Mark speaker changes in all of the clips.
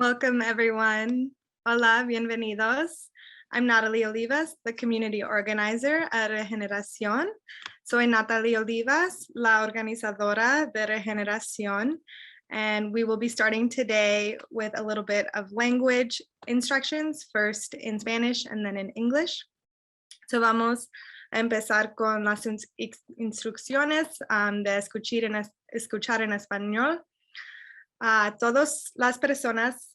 Speaker 1: Welcome, everyone. Hola, bienvenidos. I'm Natalie Olivas, the community organizer at Regeneración. Soy Natalie Olivas, la organizadora de Regeneración, and we will be starting today with a little bit of language instructions, first in Spanish and then in English. So vamos a empezar con las instrucciones de escuchar en español. Todas las personas,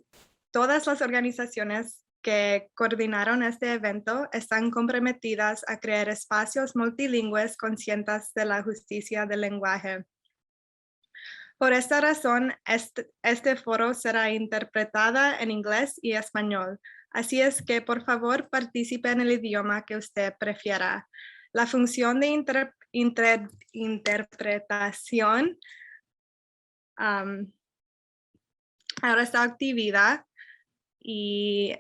Speaker 1: todas las organizaciones que coordinaron este evento están comprometidas a crear espacios multilingües conscientes de la justicia del lenguaje. Por esta razón, este foro será interpretada en inglés y español. Así es que, por favor, participe en el idioma que usted prefiera. La función de interpretación ahora está activada y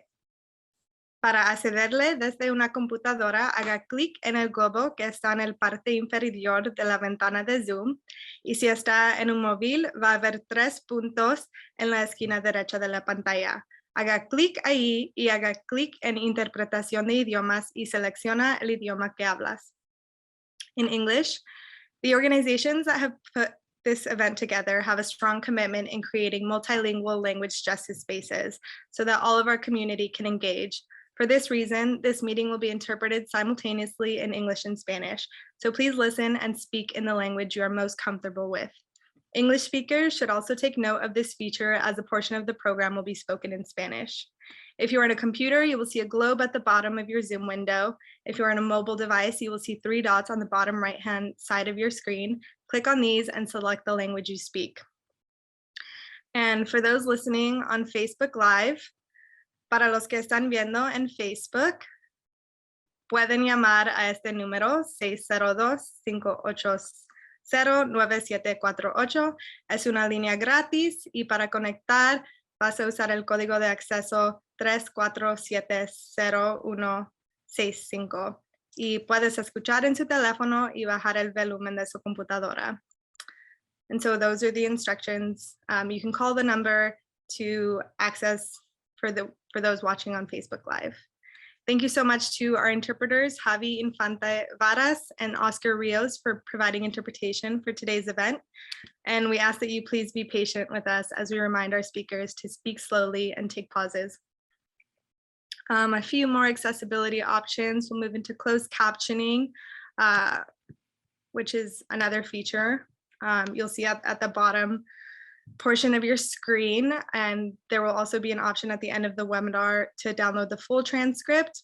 Speaker 1: para accederle desde una computadora, haga clic en el globo que está en la parte inferior de la ventana de Zoom y si está en un móvil va a haber 3 puntos en la esquina derecha de la pantalla. Haga clic ahí y haga clic en interpretación de idiomas y selecciona el idioma que hablas. In English, the organizations that have put this event together have a strong commitment in creating multilingual language justice spaces so that all of our community can engage. For this reason, this meeting will be interpreted simultaneously in English and Spanish, so please listen and speak in the language you are most comfortable with. English speakers should also take note of this feature as a portion of the program will be spoken in Spanish. If you're on a computer, you will see a globe at the bottom of your Zoom window. If you're on a mobile device, you will see 3 dots on the bottom right-hand side of your screen. Click on these and select the language you speak. And for those listening on Facebook Live, para los que están viendo en Facebook, pueden llamar a este número 602-580-9748. Es una línea gratis y para conectar vas a usar el código de acceso 3470165 y puedes escuchar en su teléfono y bajar el volumen de su computadora. And so those are the instructions. You can call the number to access for those watching on Facebook Live. Thank you so much to our interpreters, Javi Infante Varas and Oscar Rios, for providing interpretation for today's event. And we ask that you please be patient with us as we remind our speakers to speak slowly and take pauses. A few more accessibility options. We'll move into closed captioning, which is another feature. You'll see at the bottom portion of your screen, and there will also be an option at the end of the webinar to download the full transcript.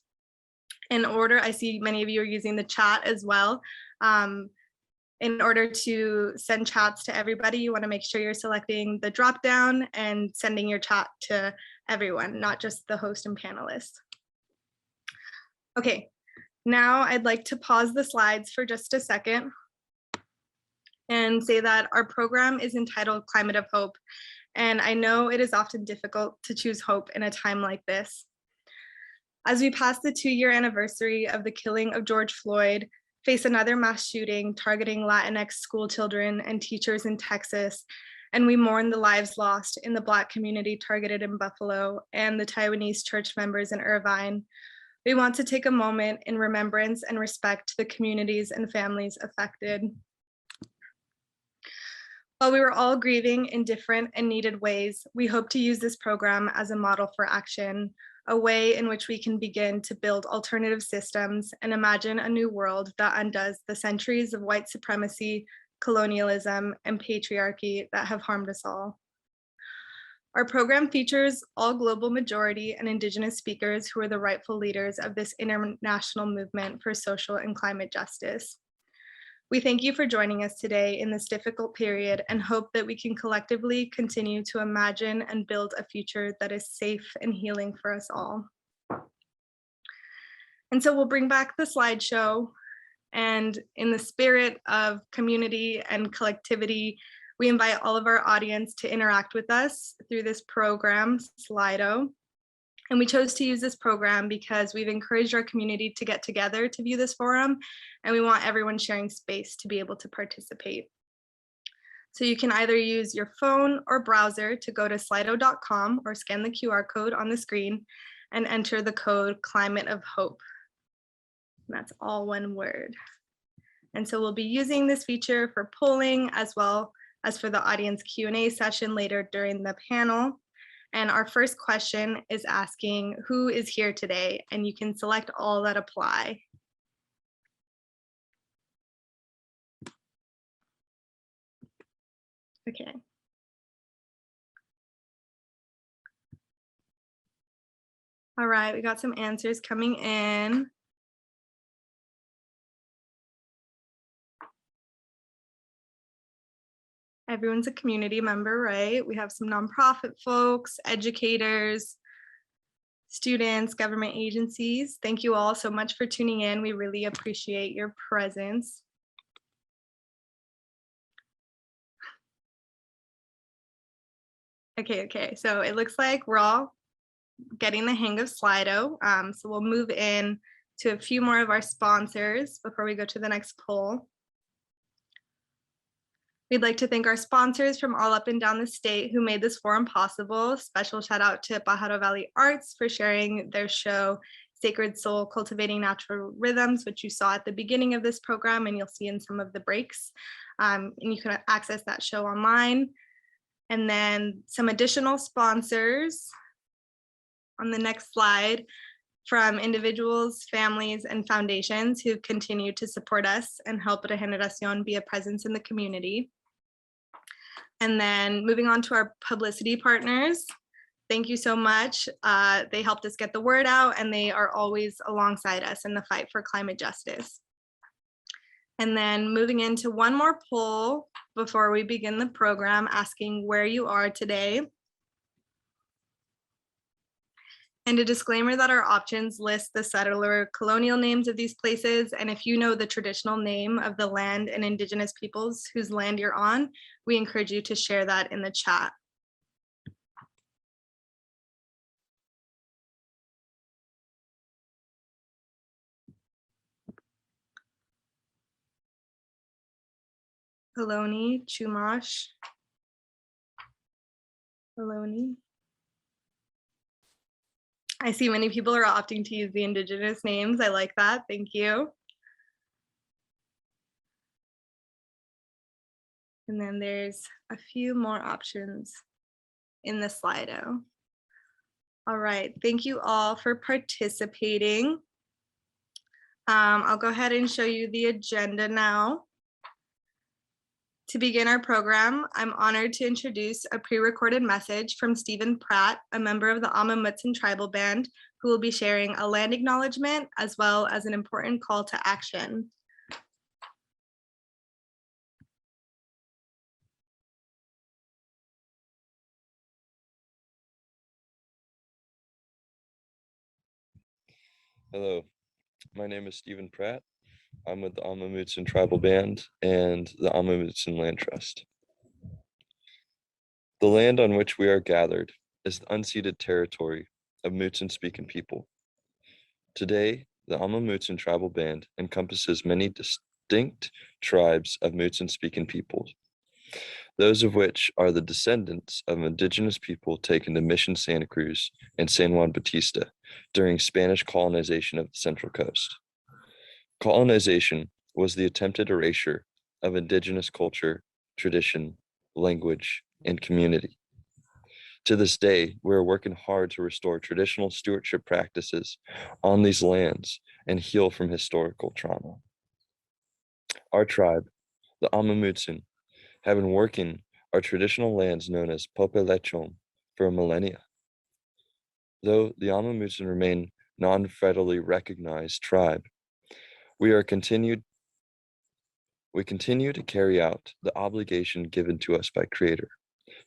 Speaker 1: In order, I see many of you are using the chat as well. In order to send chats to everybody, you want to make sure you're selecting the drop down and sending your chat to everyone, not just the host and panelists. Okay, now I'd like to pause the slides for just a second and say that our program is entitled Climate of Hope. And I know it is often difficult to choose hope in a time like this. As we pass the 2-year anniversary of the killing of George Floyd, face another mass shooting targeting Latinx school children and teachers in Texas, and we mourn the lives lost in the Black community targeted in Buffalo and the Taiwanese church members in Irvine, we want to take a moment in remembrance and respect to the communities and families affected. While we were all grieving in different and needed ways, we hope to use this program as a model for action, a way in which we can begin to build alternative systems and imagine a new world that undoes the centuries of white supremacy, colonialism, and patriarchy that have harmed us all. Our program features all global majority and Indigenous speakers who are the rightful leaders of this international movement for social and climate justice. We thank you for joining us today in this difficult period and hope that we can collectively continue to imagine and build a future that is safe and healing for us all. And so we'll bring back the slideshow, and in the spirit of community and collectivity, we invite all of our audience to interact with us through this program, Slido. And we chose to use this program because we've encouraged our community to get together to view this forum, and we want everyone sharing space to be able to participate. So you can either use your phone or browser to go to slido.com or scan the QR code on the screen and enter the code Climate of Hope. And that's all one word. And so we'll be using this feature for polling as well as for the audience Q&A session later during the panel. And our first question is asking who is here today, and you can select all that apply. Okay. All right, we got some answers coming in. Everyone's a community member, right? We have some nonprofit folks, educators, students, government agencies. Thank you all so much for tuning in. We really appreciate your presence. Okay, so it looks like we're all getting the hang of Slido. So we'll move in to a few more of our sponsors before we go to the next poll. We'd like to thank our sponsors from all up and down the state who made this forum possible. Special shout out to Pajaro Valley Arts for sharing their show, Sacred Soul, Cultivating Natural Rhythms, which you saw at the beginning of this program and you'll see in some of the breaks. And you can access that show online. And then some additional sponsors on the next slide from individuals, families, and foundations who continue to support us and help Regeneración be a presence in the community. And then moving on to our publicity partners, thank you so much. They helped us get the word out and they are always alongside us in the fight for climate justice. And then moving into one more poll before we begin the program, asking where you are today. And a disclaimer that our options list the settler colonial names of these places. And if you know the traditional name of the land and indigenous peoples whose land you're on, we encourage you to share that in the chat. Ohlone, Chumash, Ohlone. I see many people are opting to use the indigenous names. I like that. Thank you. And then there's a few more options in the Slido. All right, thank you all for participating. I'll go ahead and show you the agenda now. To begin our program, I'm honored to introduce a pre-recorded message from Stephen Pratt, a member of the Amah Mutsun Tribal Band, who will be sharing a land acknowledgement as well as an important call to action.
Speaker 2: Hello, my name is Stephen Pratt. I'm with the Amah Mutsun Tribal Band and the Amah Mutsun Land Trust. The land on which we are gathered is the unceded territory of Mutsun-speaking people. Today, the Amah Mutsun Tribal Band encompasses many distinct tribes of Mutsun-speaking peoples, those of which are the descendants of indigenous people taken to Mission Santa Cruz and San Juan Bautista during Spanish colonization of the Central Coast. Colonization was the attempted erasure of indigenous culture, tradition, language, and community. To this day, we are working hard to restore traditional stewardship practices on these lands and heal from historical trauma. Our tribe, the Amah Mutsun, have been working our traditional lands known as Pope Lechon for millennia. Though the Amah Mutsun remain non-federally recognized tribe, we continue to carry out the obligation given to us by Creator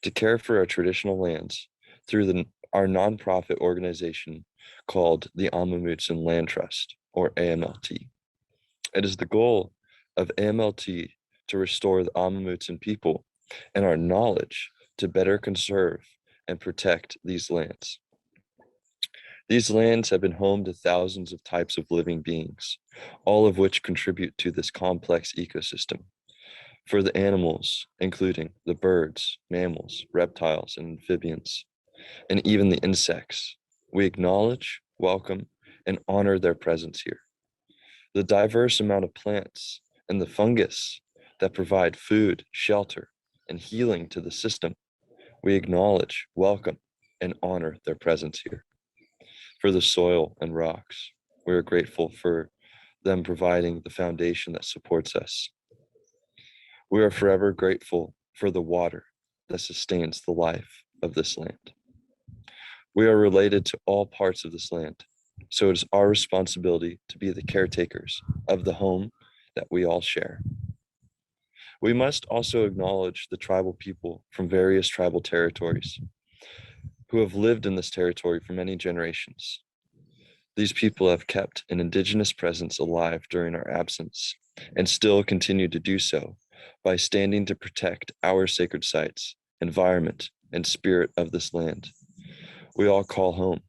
Speaker 2: to care for our traditional lands through our nonprofit organization called the Amah Mutsun Land Trust, or AMLT. It is the goal of AMLT to restore the Amah Mutsun people and our knowledge to better conserve and protect these lands. These lands have been home to thousands of types of living beings, all of which contribute to this complex ecosystem. For the animals, including the birds, mammals, reptiles, and amphibians, and even the insects, we acknowledge, welcome, and honor their presence here. The diverse amount of plants and the fungus that provide food, shelter, and healing to the system, we acknowledge, welcome, and honor their presence here. For the soil and rocks, we are grateful for them providing the foundation that supports us. We are forever grateful for the water that sustains the life of this land. We are related to all parts of this land, so it is our responsibility to be the caretakers of the home that we all share. We must also acknowledge the tribal people from various tribal territories who have lived in this territory for many generations. These people have kept an indigenous presence alive during our absence and still continue to do so by standing to protect our sacred sites, environment, and spirit of this land we all call home.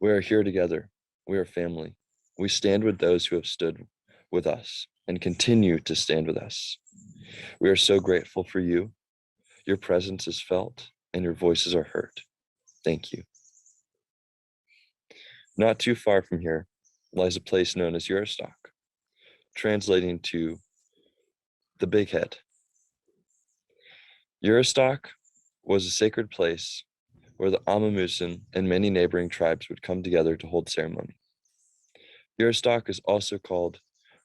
Speaker 2: We are here together. We are family. We stand with those who have stood with us and continue to stand with us. We are so grateful for you. Your presence is felt and your voices are heard. Thank you. Not too far from here lies a place known as Juristok, translating to the Big Head. Juristok was a sacred place where the Amamutsun and many neighboring tribes would come together to hold ceremony. Juristok is also called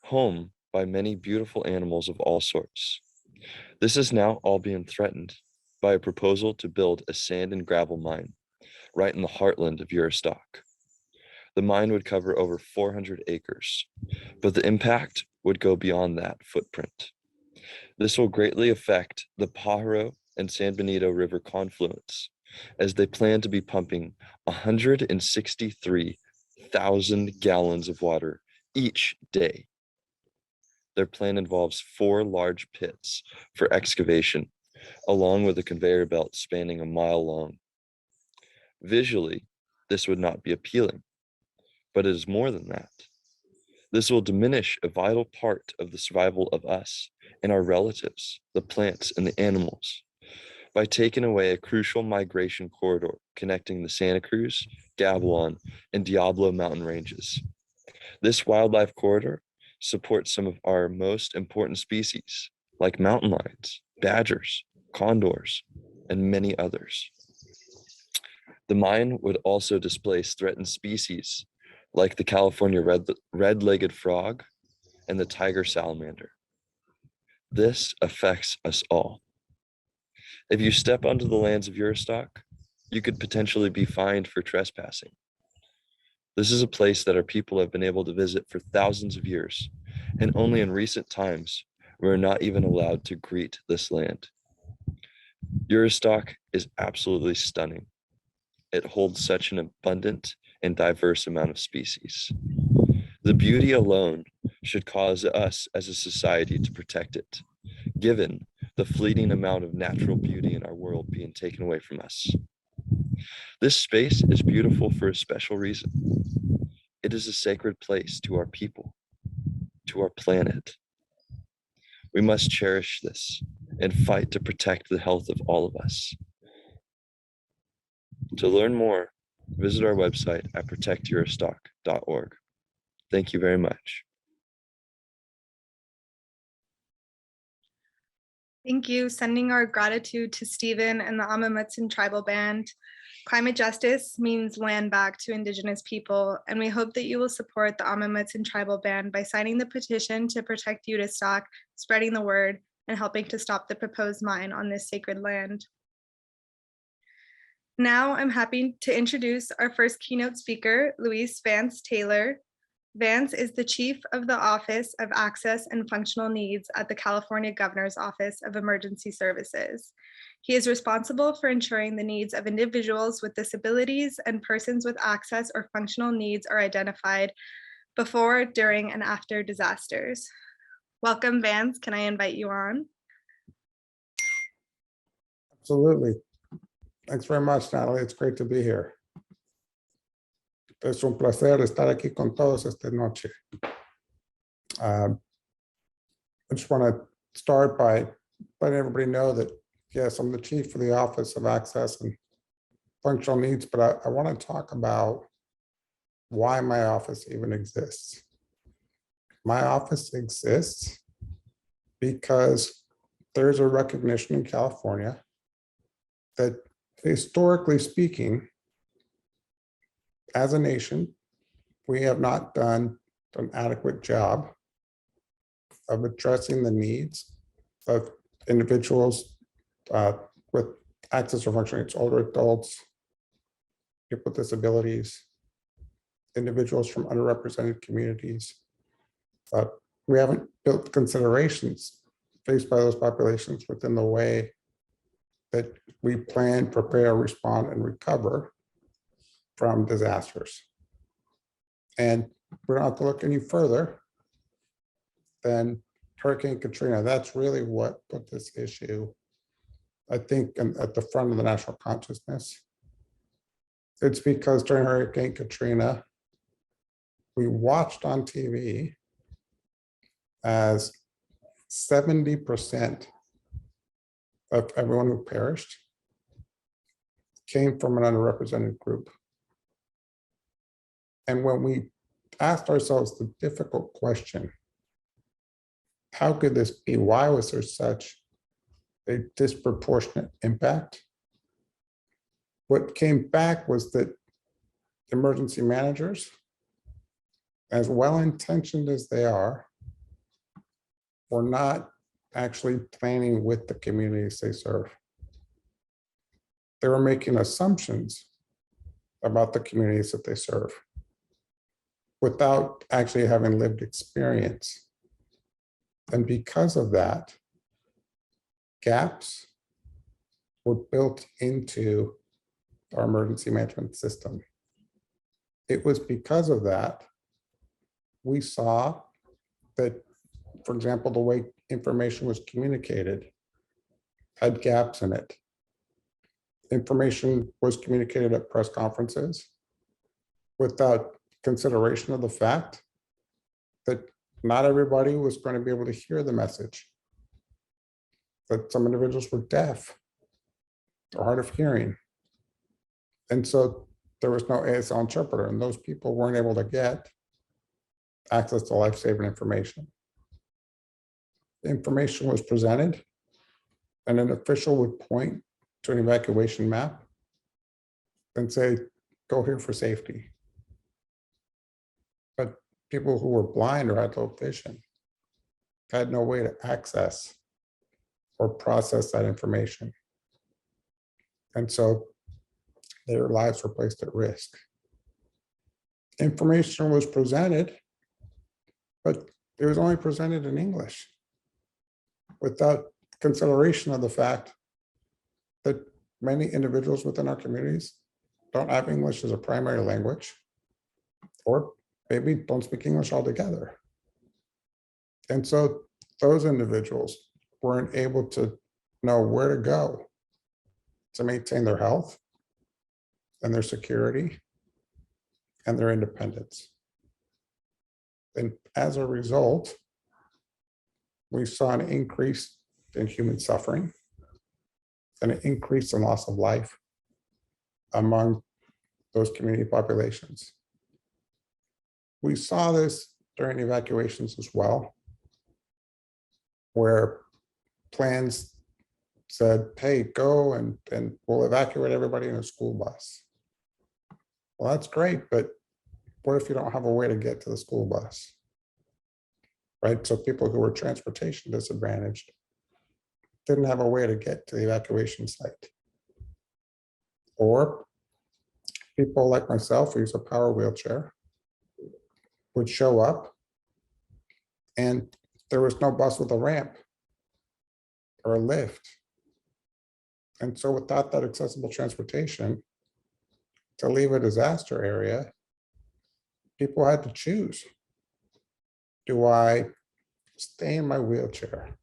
Speaker 2: home by many beautiful animals of all sorts. This is now all being threatened by a proposal to build a sand and gravel mine right in the heartland of Juristok. The mine would cover over 400 acres, but the impact would go beyond that footprint. This will greatly affect the Pajaro and San Benito River confluence, as they plan to be pumping 163,000 gallons of water each day. Their plan involves 4 large pits for excavation, along with a conveyor belt spanning a mile long. Visually, this would not be appealing, but it is more than that. This will diminish a vital part of the survival of us and our relatives, the plants and the animals, by taking away a crucial migration corridor connecting the Santa Cruz, Gavilan, and Diablo mountain ranges. This wildlife corridor supports some of our most important species, like mountain lions, badgers, condors, and many others. The mine would also displace threatened species like the California red-legged frog and the tiger salamander. This affects us all. If you step onto the lands of Juristok, you could potentially be fined for trespassing. This is a place that our people have been able to visit for thousands of years, and only in recent times, we're not even allowed to greet this land. Juristok is absolutely stunning. It holds such an abundant and diverse amount of species. The beauty alone should cause us as a society to protect it, given the fleeting amount of natural beauty in our world being taken away from us. This space is beautiful for a special reason. It is a sacred place to our people, to our planet. We must cherish this and fight to protect the health of all of us. To learn more, visit our website at protectjuristok.org. Thank you very much.
Speaker 1: Thank you. Sending our gratitude to Stephen and the Amamutsun Tribal Band. Climate justice means land back to Indigenous people, and we hope that you will support the Amamutsun Tribal Band by signing the petition to protect Juristok, spreading the word, and helping to stop the proposed mine on this sacred land. Now I'm happy to introduce our first keynote speaker, Luis Vance Taylor. Vance is the Chief of the Office of Access and Functional Needs at the California Governor's Office of Emergency Services. He is responsible for ensuring the needs of individuals with disabilities and persons with access or functional needs are identified before, during, and after disasters. Welcome, Vance. Can I invite you on?
Speaker 3: Absolutely. Thanks very much, Natalie. It's great to be here. Es un placer estar aquí con todos esta noche. I just want to start by letting everybody know that, yes, I'm the chief for the Office of Access and Functional Needs, but I want to talk about why my office even exists. My office exists because there's a recognition in California that, historically speaking, as a nation, we have not done an adequate job of addressing the needs of individuals with access or functioning, it's older adults, people with disabilities, individuals from underrepresented communities. We haven't built considerations faced by those populations within the way that we plan, prepare, respond, and recover from disasters. And we don't have to look any further than Hurricane Katrina. That's really what put this issue, I think, at the front of the national consciousness. It's because during Hurricane Katrina, we watched on TV as 70% of everyone who perished came from an underrepresented group. And when we asked ourselves the difficult question, how could this be? Why was there such a disproportionate impact? What came back was that emergency managers, as well-intentioned as they are, were not actually planning with the communities they serve. They were making assumptions about the communities that they serve without actually having lived experience. And because of that, gaps were built into our emergency management system. It was because of that we saw that, for example, the way information was communicated had gaps in it. Information was communicated at press conferences without consideration of the fact that not everybody was going to be able to hear the message, that some individuals were deaf or hard of hearing. And so there was no ASL interpreter, and those people weren't able to get access to life-saving information. The information was presented, and an official would point to an evacuation map and say, go here for safety. But people who were blind or had low vision had no way to access or process that information. And so their lives were placed at risk. Information was presented, but it was only presented in English without consideration of the fact that many individuals within our communities don't have English as a primary language, or maybe don't speak English altogether. And so those individuals weren't able to know where to go to maintain their health and their security and their independence. And as a result, we saw an increase in human suffering and an increase in loss of life among those community populations. We saw this during evacuations as well, where plans said, hey, go and we'll evacuate everybody in a school bus. Well, that's great, but what if you don't have a way to get to the school bus? Right, so people who were transportation disadvantaged didn't have a way to get to the evacuation site. Or people like myself who use a power wheelchair would show up and there was no bus with a ramp or a lift. And so without that accessible transportation to leave a disaster area, people had to choose. Do I stay in my wheelchair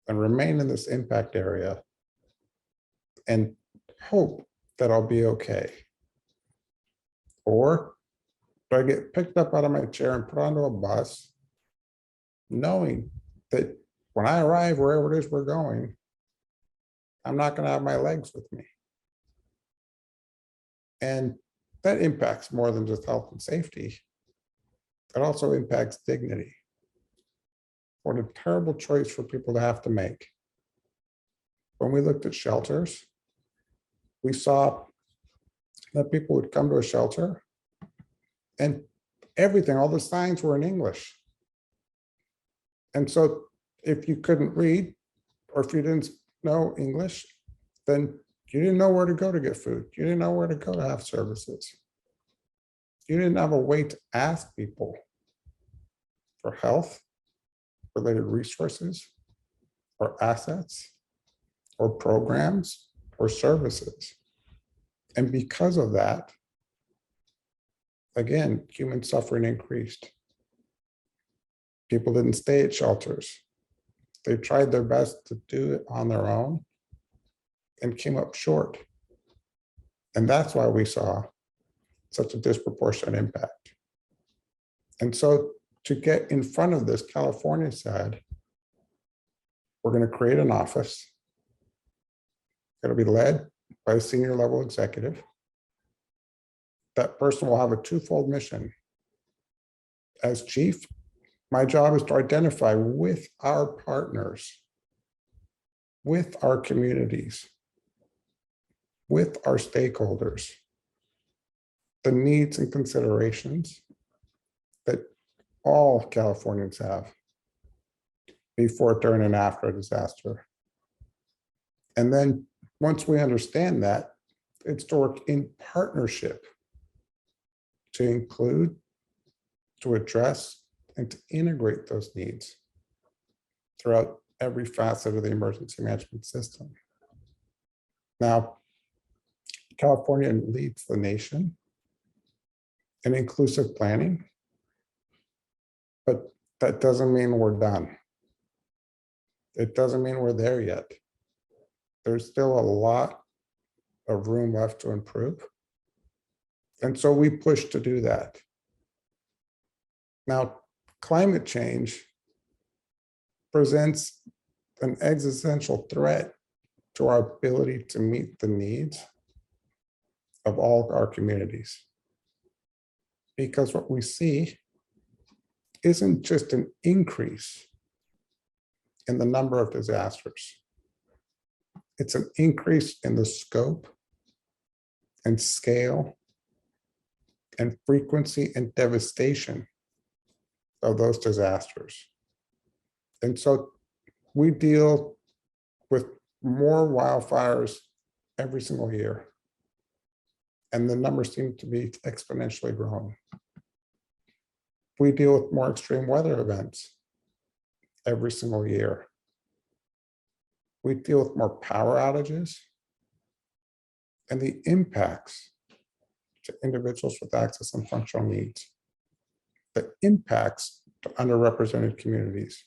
Speaker 3: and remain in this impact area and hope that I'll be okay? Or do I get picked up out of my chair and put onto a bus knowing that when I arrive wherever it is we're going, I'm not going to have my legs with me. And that impacts more than just health and safety. It also impacts dignity. What a terrible choice for people to have to make. When we looked at shelters, we saw that people would come to a shelter and everything, all the signs were in English. And so if you couldn't read, or if you didn't know English, then you didn't know where to go to get food. You didn't know where to go to have services. You didn't have a way to ask people for health related resources or assets or programs or services. And because of that, again, human suffering increased. People didn't stay at shelters. They tried their best to do it on their own and came up short. And that's why we saw such a disproportionate impact. And so to get in front of this, California said, we're going to create an office. It'll be led by a senior level executive. That person will have a twofold mission. As chief, my job is to identify with our partners, with our communities, with our stakeholders, the needs and considerations that all Californians have before, during, and after a disaster. And then once we understand that, it's to work in partnership to include, to address, and to integrate those needs throughout every facet of the emergency management system. Now, California leads the nation in inclusive planning, but that doesn't mean we're done. It doesn't mean we're there yet. There's still a lot of room left to improve. And so we push to do that. Now, climate change presents an existential threat to our ability to meet the needs of all our communities. Because what we see isn't just an increase in the number of disasters. It's an increase in the scope and scale and frequency and devastation of those disasters. And so we deal with more wildfires every single year. And the numbers seem to be exponentially growing. We deal with more extreme weather events every single year. We deal with more power outages and the impacts to individuals with access and functional needs. The impacts to underrepresented communities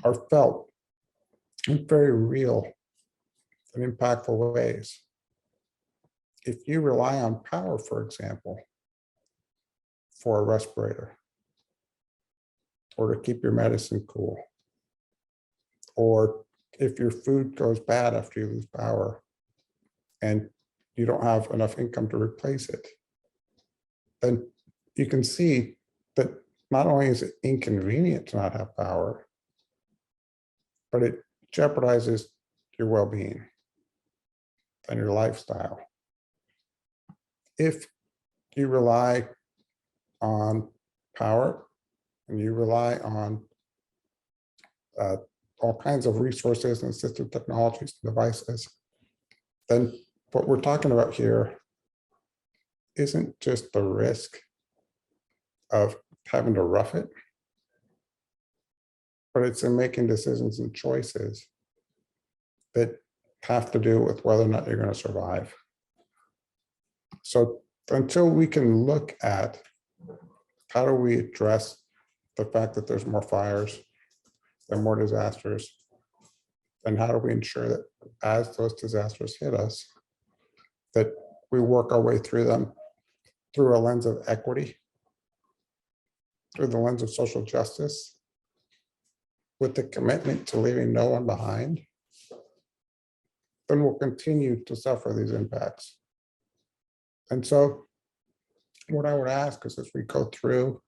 Speaker 3: are felt in very real and impactful ways. If you rely on power, for example, for a respirator, or to keep your medicine cool, or if your food goes bad after you lose power and you don't have enough income to replace it, then you can see that not only is it inconvenient to not have power, but it jeopardizes your well-being and your lifestyle. If you rely on power and you rely on all kinds of resources and assistive technologies and devices, then what we're talking about here isn't just the risk of having to rough it, but it's in making decisions and choices that have to do with whether or not you're going to survive. So until we can look at how do we address the fact that there's more fires and more disasters, and how do we ensure that as those disasters hit us, that we work our way through them through a lens of equity, through the lens of social justice, with the commitment to leaving no one behind, then we'll continue to suffer these impacts. And so what I would ask is, as we go through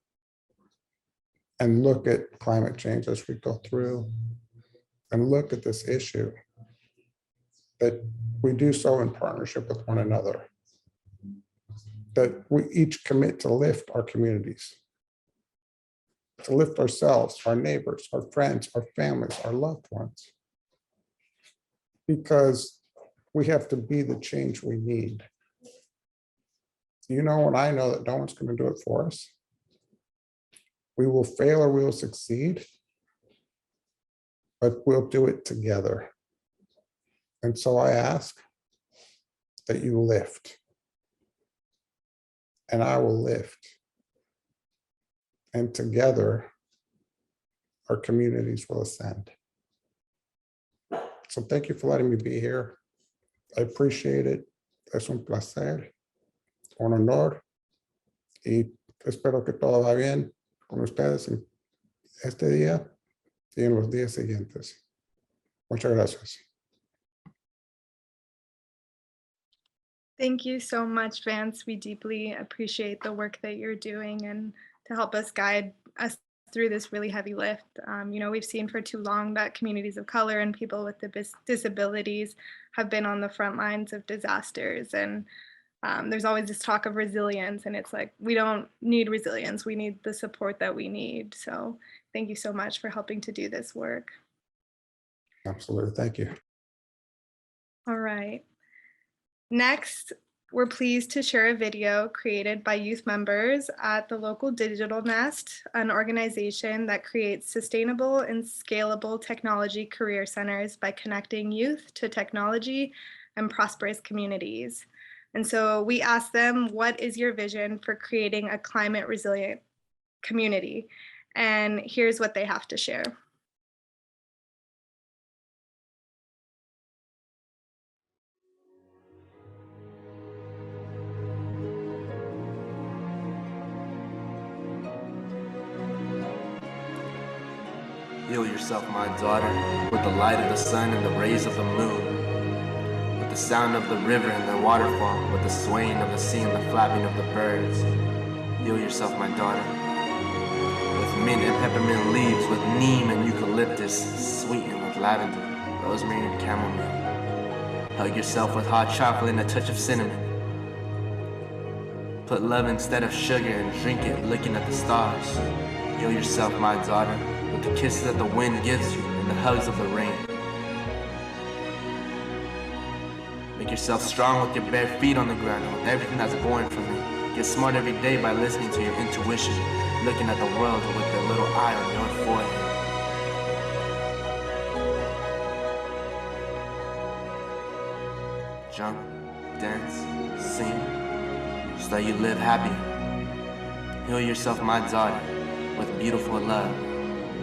Speaker 3: and look at climate change, as we go through and look at this issue, that we do so in partnership with one another, that we each commit to lift our communities, to lift ourselves, our neighbors, our friends, our families, our loved ones, because we have to be the change we need. You know, and I know that no one's going to do it for us. We will fail or we will succeed, but we'll do it together. And so I ask that you lift, and I will lift. And together, our communities will ascend. So thank you for letting me be here. I appreciate it. Es un placer, un honor, y espero que todo va bien con ustedes en este día y en los días siguientes. Muchas gracias.
Speaker 1: Thank you so much, Vance. We deeply appreciate the work that you're doing and to help us guide us through this really heavy lift. You know, we've seen for too long that communities of color and people with disabilities have been on the front lines of disasters. And there's always this talk of resilience, and it's like, we don't need resilience, we need the support that we need. So thank you so much for helping to do this work.
Speaker 3: Absolutely, thank you.
Speaker 1: All right. Next, we're pleased to share a video created by youth members at the local Digital Nest, an organization that creates sustainable and scalable technology career centers by connecting youth to technology and prosperous communities. And so we asked them, what is your vision for creating a climate resilient community? And here's what they have to share.
Speaker 4: Heal yourself, my daughter, with the light of the sun and the rays of the moon, with the sound of the river and the waterfall, with the swaying of the sea and the flapping of the birds. Heal yourself, my daughter, with mint and peppermint leaves, with neem and eucalyptus, sweetened with lavender, rosemary and chamomile. Hug yourself with hot chocolate and a touch of cinnamon. Put love instead of sugar and drink it looking at the stars. Heal yourself, my daughter, with the kisses that the wind gives you and the hugs of the rain. Make yourself strong with your bare feet on the ground and with everything that's born from you. Get smart every day by listening to your intuition, looking at the world with the little eye on your forehead. Jump, dance, sing, so that you live happier. Heal yourself, my daughter, with beautiful love.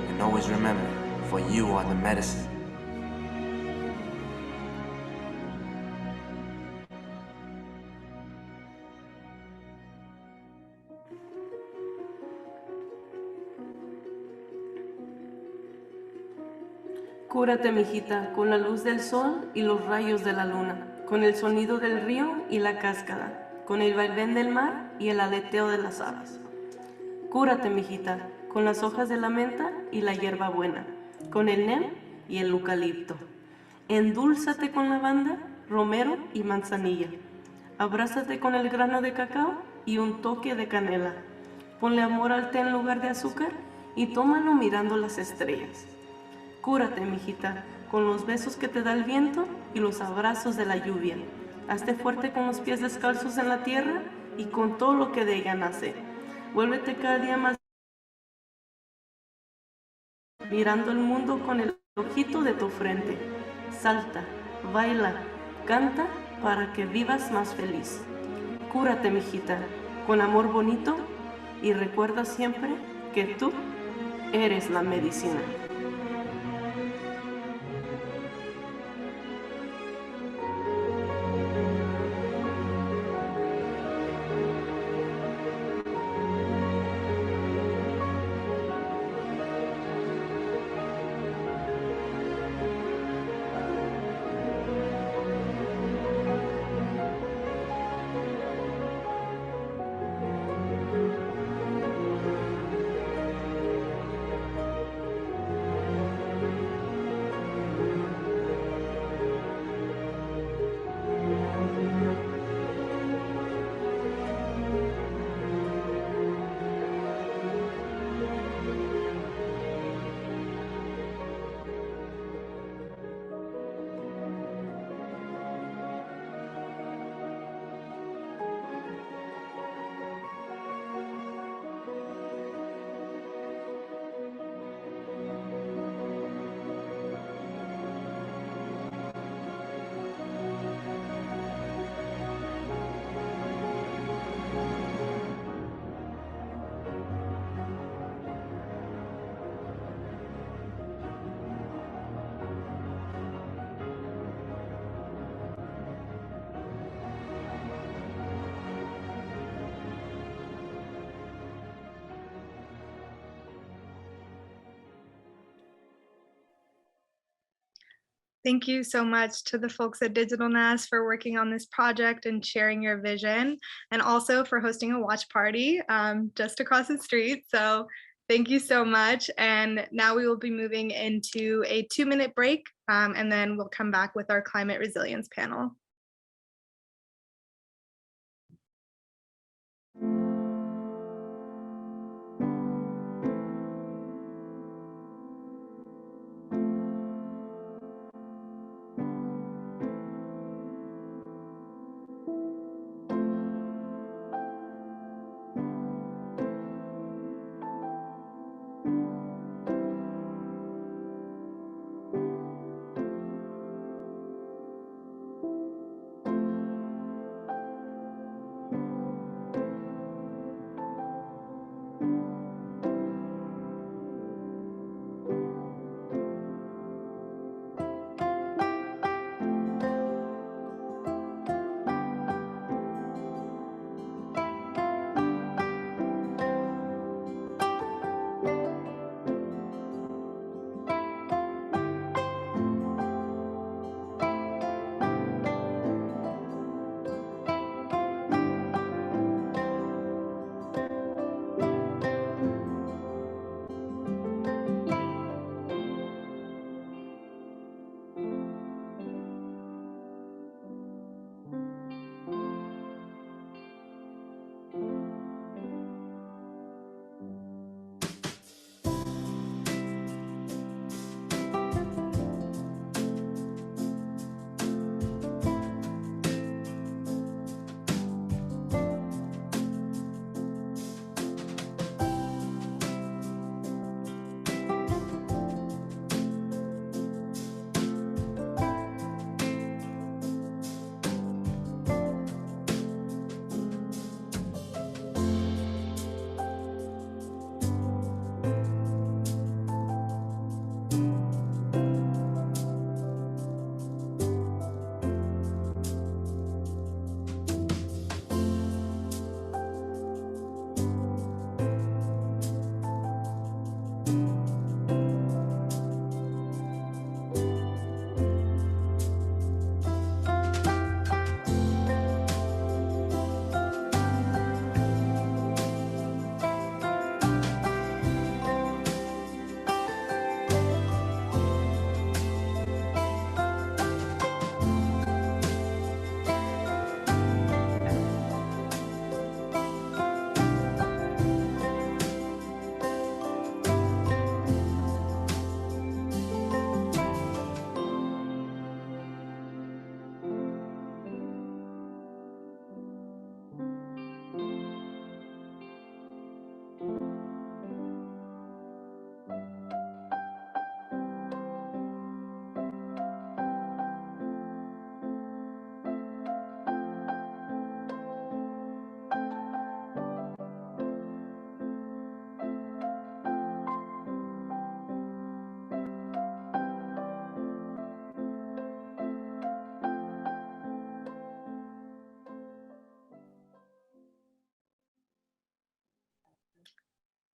Speaker 4: And always remember, for you are the medicine.
Speaker 5: Cúrate, mijita, con la luz del sol y los rayos de la luna, con el sonido del río y la cascada, con el vaivén del mar y el aleteo de las aves. Cúrate, mijita, con las hojas de la menta y la hierba buena, con el nem y el eucalipto. Endúlzate con lavanda, romero y manzanilla. Abrázate con el grano de cacao y un toque de canela. Ponle amor al té en lugar de azúcar y tómalo mirando las estrellas. Cúrate, mijita, con los besos que te da el viento y los abrazos de la lluvia. Hazte fuerte con los pies descalzos en la tierra y con todo lo que de ella nace. Vuélvete cada día más mirando el mundo con el ojito de tu frente. Salta, baila, canta para que vivas más feliz. Cúrate, mijita, con amor bonito y recuerda siempre que tú eres la medicina.
Speaker 1: Thank you so much to the folks at Digital Nest for working on this project and sharing your vision, and also for hosting a watch party just across the street. So thank you so much. And now we will be moving into a 2-minute break, and then we'll come back with our climate resilience panel.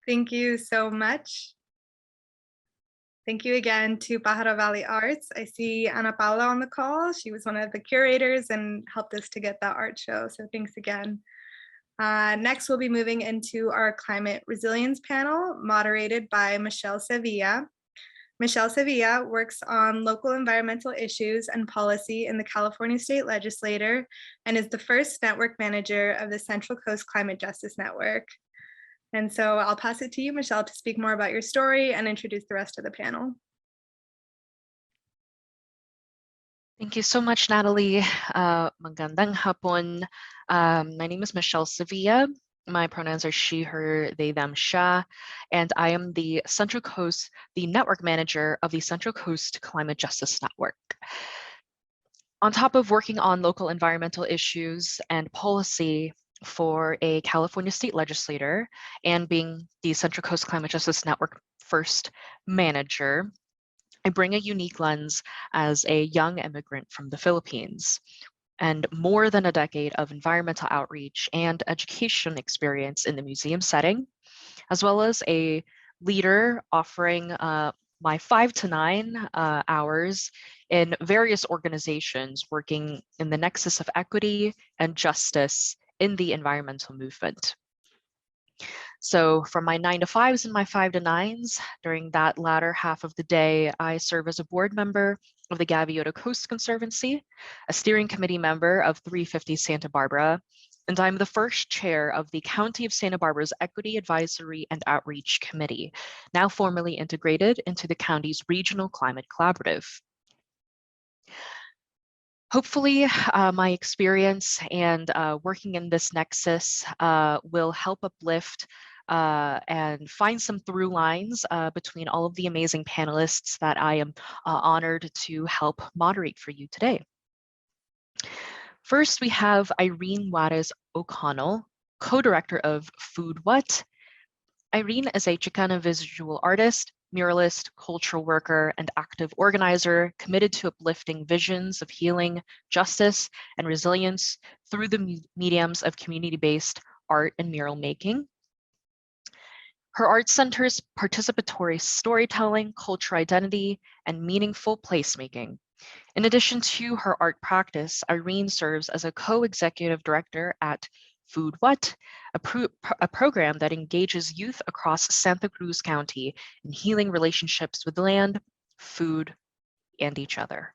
Speaker 1: Thank you so much. Thank you again to Pajaro Valley Arts. I see Ana Paula on the call. She was one of the curators and helped us to get that art show. So thanks again. Next, we'll be moving into our climate resilience panel moderated by Michelle Sevilla. Michelle Sevilla works on local environmental issues and policy in the California State Legislature and is the first network manager of the Central Coast Climate Justice Network. And so I'll pass it to you, Michelle, to speak more about your story and introduce the rest of the panel.
Speaker 6: Thank you so much, Natalie. Magandang hapon. My name is Michelle Sevilla. My pronouns are she, her, they, them, sha, and I am the network manager of the Central Coast Climate Justice Network. On top of working on local environmental issues and policy for a California state legislator and being the Central Coast Climate Justice Network first manager, I bring a unique lens as a young immigrant from the Philippines and more than a decade of environmental outreach and education experience in the museum setting, as well as a leader offering my 5 to 9 hours in various organizations working in the nexus of equity and justice in the environmental movement. So from my 9 to 5s and my 5 to 9s, during that latter half of the day, I serve as a board member of the Gaviota Coast Conservancy, a steering committee member of 350 Santa Barbara, and I'm the first chair of the County of Santa Barbara's Equity Advisory and Outreach Committee, now formally integrated into the county's Regional Climate Collaborative. Hopefully, my experience and working in this nexus will help uplift and find some through lines between all of the amazing panelists that I am honored to help moderate for you today. First, we have Irene Juarez O'Connell, co-director of Food What. Irene is a Chicana visual artist, muralist, cultural worker, and active organizer committed to uplifting visions of healing, justice, and resilience through the mediums of community-based art and mural making. Her art centers participatory storytelling, cultural identity, and meaningful placemaking. In addition to her art practice, Irene serves as a co-executive director at Food What, a program that engages youth across Santa Cruz County in healing relationships with land, food, and each other.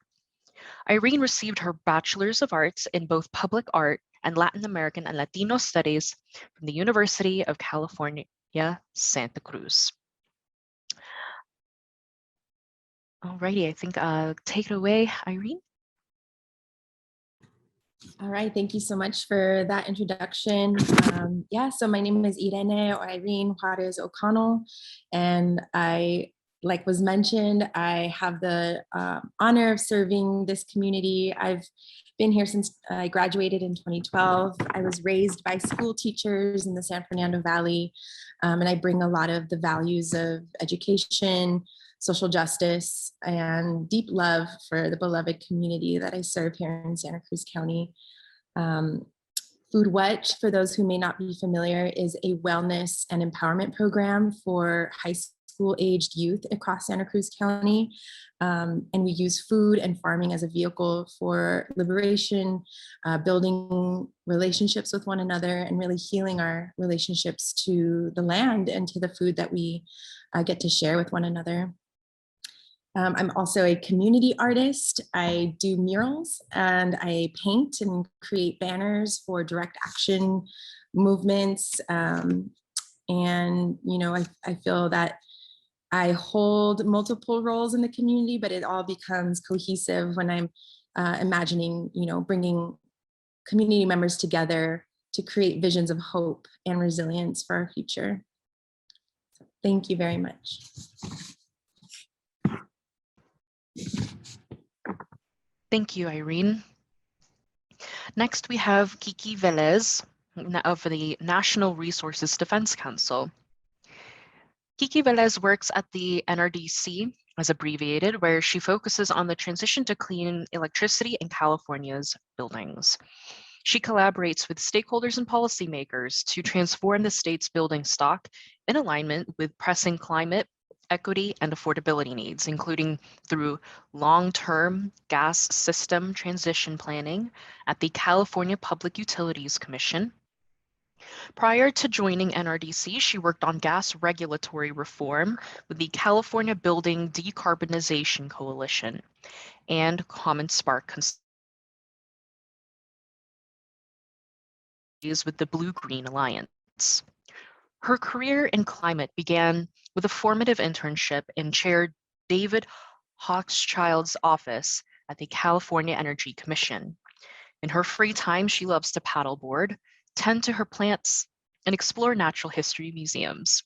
Speaker 6: Irene received her Bachelor's of Arts in both Public Art and Latin American and Latino Studies from the University of California, Santa Cruz. Alrighty, I think take it away, Irene.
Speaker 7: All right, thank you so much for that introduction. So my name is Irene or Irene Juarez O'Connell, and like was mentioned, I have the honor of serving this community. I've been here since I graduated in 2012. I was raised by school teachers in the San Fernando Valley, and I bring a lot of the values of education, social justice, and deep love for the beloved community that I serve here in Santa Cruz County. Food What, for those who may not be familiar, is a wellness and empowerment program for high school aged youth across Santa Cruz County. And we use food and farming as a vehicle for liberation, building relationships with one another, and really healing our relationships to the land and to the food that we get to share with one another. I'm also a community artist. I do murals and I paint and create banners for direct action movements. And, I feel that I hold multiple roles in the community, but it all becomes cohesive when I'm imagining, bringing community members together to create visions of hope and resilience for our future. So thank you very much.
Speaker 6: Thank you, Irene. Next, we have Kiki Velez of the National Resources Defense Council. Kiki Velez works at the NRDC, as abbreviated, where she focuses on the transition to clean electricity in California's buildings. She collaborates with stakeholders and policymakers to transform the state's building stock in alignment with pressing climate, equity, and affordability needs, including through long-term gas system transition planning at the California Public Utilities Commission. Prior to joining NRDC, she worked on gas regulatory reform with the California Building Decarbonization Coalition and Common Spark with the Blue-Green Alliance. Her career in climate began with a formative internship in Chair David Hochschild's office at the California Energy Commission. In her free time, she loves to paddleboard, tend to her plants, and explore natural history museums.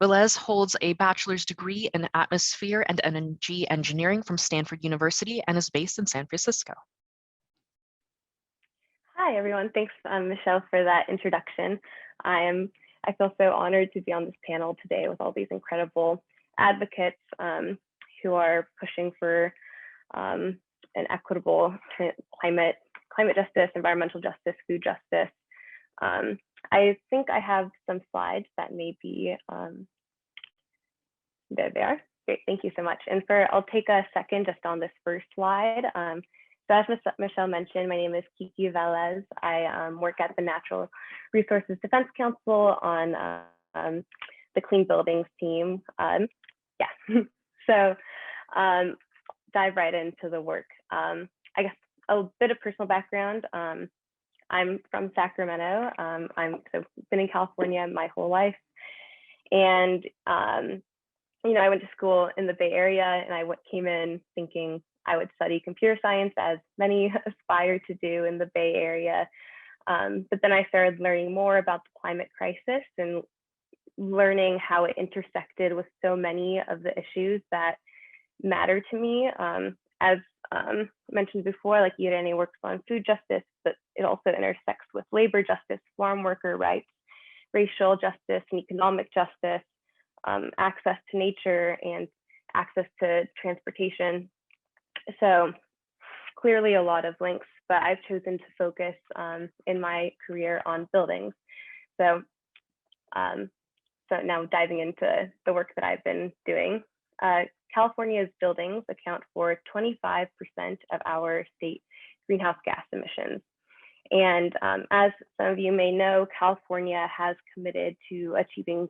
Speaker 6: Velez holds a bachelor's degree in atmosphere and energy engineering from Stanford University and is based in San Francisco.
Speaker 8: Hi, everyone. Thanks, Michelle, for that introduction. I feel so honored to be on this panel today with all these incredible advocates who are pushing for an equitable climate justice, environmental justice, food justice. I think I have some slides that may be, there they are. Great, thank you so much. And I'll take a second just on this first slide. So as Michelle mentioned, my name is Kiki Velez. I work at the Natural Resources Defense Council on the Clean Buildings team. Yeah, so dive right into the work. I guess a bit of personal background. I'm from Sacramento. I'm been in California my whole life. And you know, I went to school in the Bay Area, and I came in thinking I would study computer science, as many aspire to do in the Bay Area. But then I started learning more about the climate crisis and learning how it intersected with so many of the issues that matter to me. As mentioned before, like Irene works on food justice, but it also intersects with labor justice, farm worker rights, racial justice, and economic justice, access to nature, and access to transportation. So clearly a lot of links, but I've chosen to focus in my career on buildings. So, so now diving into the work that I've been doing. California's buildings account for 25% of our state greenhouse gas emissions. And as some of you may know, California has committed to achieving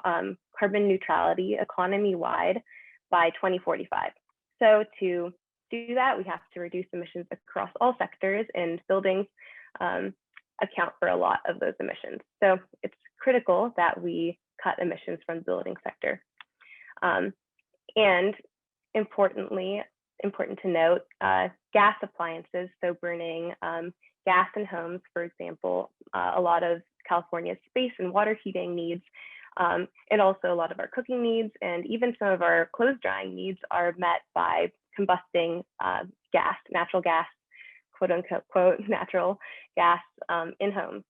Speaker 8: carbon neutrality economy-wide by 2045. So to do that, we have to reduce emissions across all sectors, and buildings account for a lot of those emissions. So it's critical that we cut emissions from the building sector. And importantly, important to note, gas appliances, so burning gas in homes, for example, a lot of California's space and water heating needs, and also a lot of our cooking needs, and even some of our clothes drying needs are met by combusting gas, natural gas, quote unquote, natural gas in homes,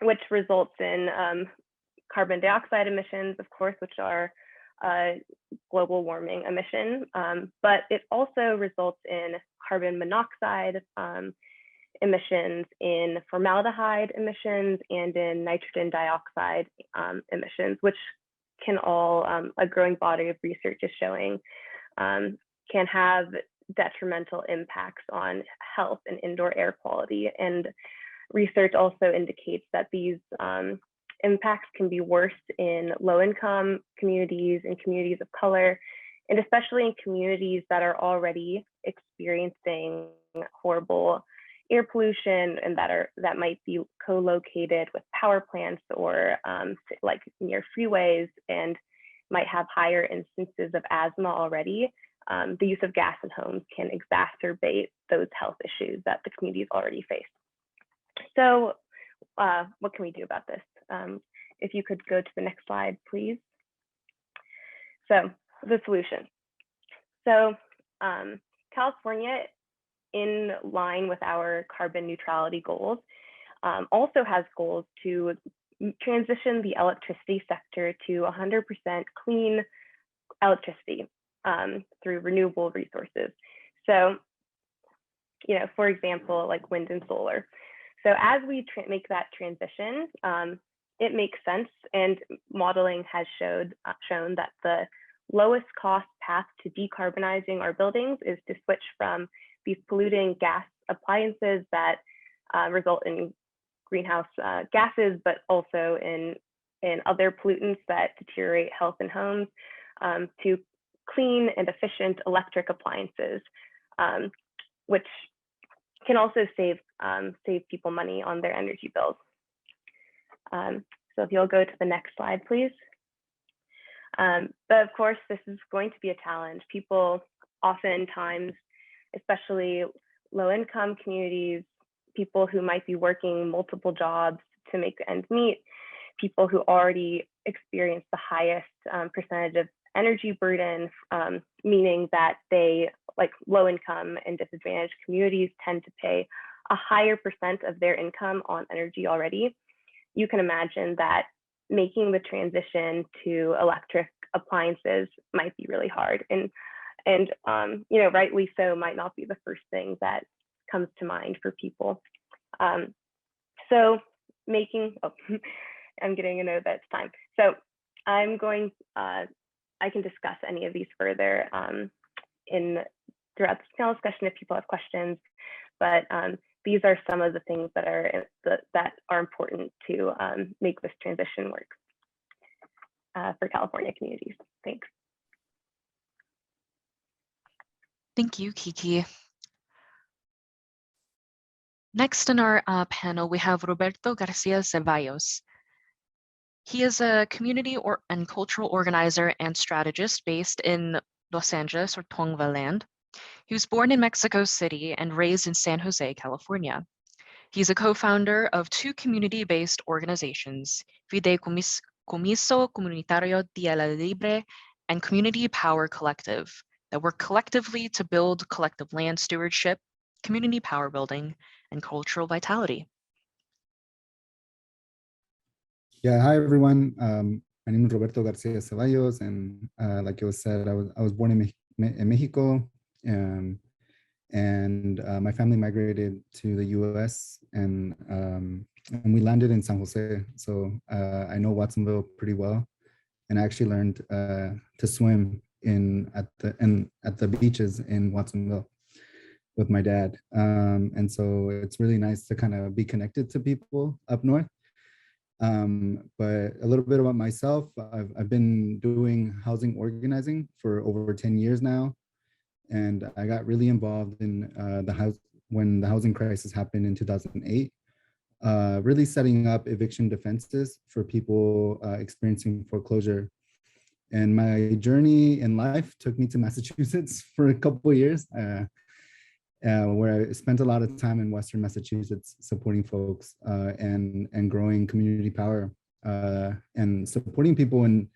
Speaker 8: which results in carbon dioxide emissions, of course, which are global warming emission, but it also results in carbon monoxide emissions, in formaldehyde emissions, and in nitrogen dioxide emissions, which can all, a growing body of research is showing, can have detrimental impacts on health and indoor air quality. And research also indicates that these impacts can be worse in low-income communities and communities of color, and especially in communities that are already experiencing horrible air pollution and that might be co-located with power plants or like near freeways and might have higher instances of asthma already. The use of gas in homes can exacerbate those health issues that the communities already face. So what can we do about this? If you could go to the next slide, please. So the solution. So California, in line with our carbon neutrality goals, also has goals to transition the electricity sector to 100% clean electricity through renewable resources. So, you know, for example, like wind and solar. So as we make that transition, it makes sense, and modeling has shown that the lowest cost path to decarbonizing our buildings is to switch from these polluting gas appliances that result in greenhouse gases, but also in other pollutants that deteriorate health in homes, to clean and efficient electric appliances, which can also save people money on their energy bills. So if you'll go to the next slide, please. But of course, this is going to be a challenge. People oftentimes, especially low-income communities, people who might be working multiple jobs to make ends meet, people who already experience the highest percentage of energy burden, meaning that they, like low-income and disadvantaged communities, tend to pay a higher percent of their income on energy already. You can imagine that making the transition to electric appliances might be really hard, and you know, rightly so, might not be the first thing that comes to mind for people. So making, oh, I'm getting a note that it's time. So I'm going, I I can discuss any of these further throughout this panel discussion if people have questions. But these are some of the things that are important to make this transition work for California communities. Thanks.
Speaker 6: Thank you, Kiki. Next in our panel, we have Roberto Garcia Ceballos. He is a community and cultural organizer and strategist based in Los Angeles or Tongva land. He was born in Mexico City and raised in San Jose, California. He's a co-founder of two community-based organizations, Fideicomiso Comunitario Tierra Libre and Community Power Collective, that work collectively to build collective land stewardship, community power building, and cultural vitality.
Speaker 9: Yeah, hi everyone. My name is Roberto Garcia Ceballos, and like it was said, I was born in Mexico, and my family migrated to the U.S. and we landed in San Jose. So I know Watsonville pretty well, and I actually learned to swim at the beaches in Watsonville with my dad. And so it's really nice to kind of be connected to people up north. But a little bit about myself, I've been doing housing organizing for over 10 years now. And I got really involved in when the housing crisis happened in 2008, really setting up eviction defenses for people experiencing foreclosure. And my journey in life took me to Massachusetts for a couple of years, where I spent a lot of time in Western Massachusetts supporting folks and growing community power and supporting people in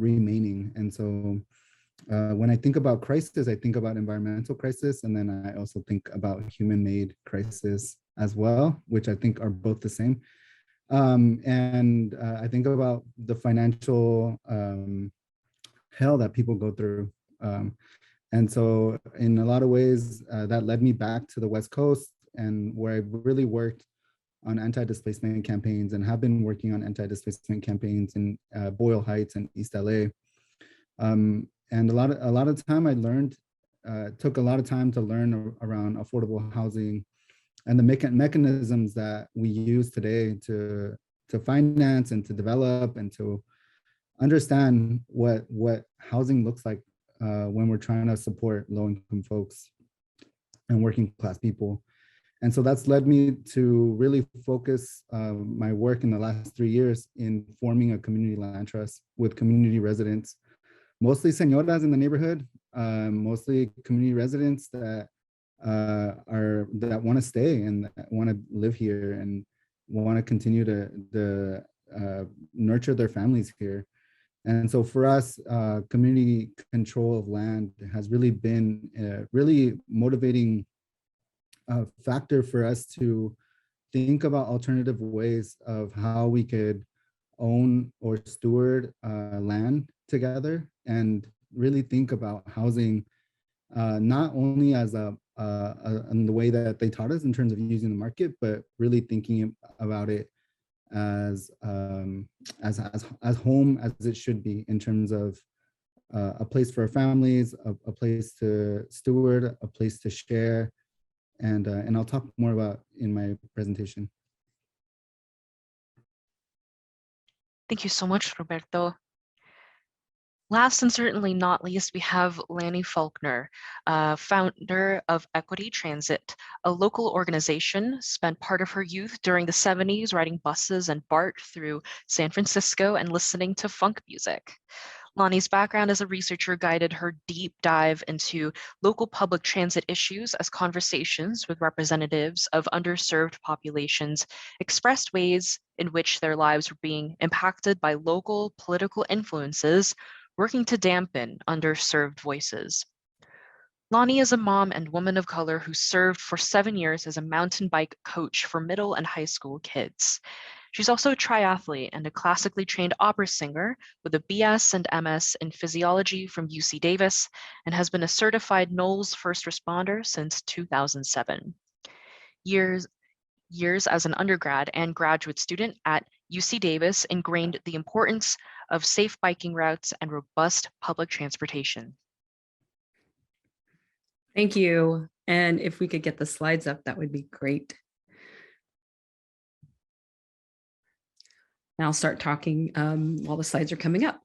Speaker 9: remaining. And so when I think about crisis, I think about environmental crisis, and then I also think about human-made crisis as well, which I think are both the same. And I think about the financial hell that people go through. And so in a lot of ways, that led me back to the West Coast, and where I really worked on anti-displacement campaigns and have been working on anti-displacement campaigns in Boyle Heights and East LA. And a lot of time I learned, took a lot of time to learn around affordable housing and the mechanisms that we use today to finance and to develop and to understand what housing looks like when we're trying to support low-income folks and working class people. And so that's led me to really focus my work in the last 3 years in forming a community land trust with community residents, mostly senoras in the neighborhood, mostly community residents that want to stay and want to live here and want to continue to nurture their families here. And so for us, community control of land has really been a really motivating factor for us to think about alternative ways of how we could own or steward land together, and really think about housing not only as in the way that they taught us in terms of using the market, but really thinking about it as home as it should be, in terms of a place for our families, a place to steward, a place to share, and I'll talk more about in my presentation.
Speaker 6: Thank you so much, Roberto. Last and certainly not least, we have Lanny Faulkner, founder of Equity Transit, a local organization, spent part of her youth during the 70s riding buses and BART through San Francisco and listening to funk music. Lonnie's background as a researcher guided her deep dive into local public transit issues as conversations with representatives of underserved populations expressed ways in which their lives were being impacted by local political influences working to dampen underserved voices. Lonnie is a mom and woman of color who served for 7 years as a mountain bike coach for middle and high school kids. She's also a triathlete and a classically trained opera singer with a BS and MS in physiology from UC Davis, and has been a certified NOLS first responder since 2007. years as an undergrad and graduate student at UC Davis ingrained the importance of safe biking routes and robust public transportation.
Speaker 10: Thank you. And if we could get the slides up, that would be great. And I'll start talking while the slides are coming up.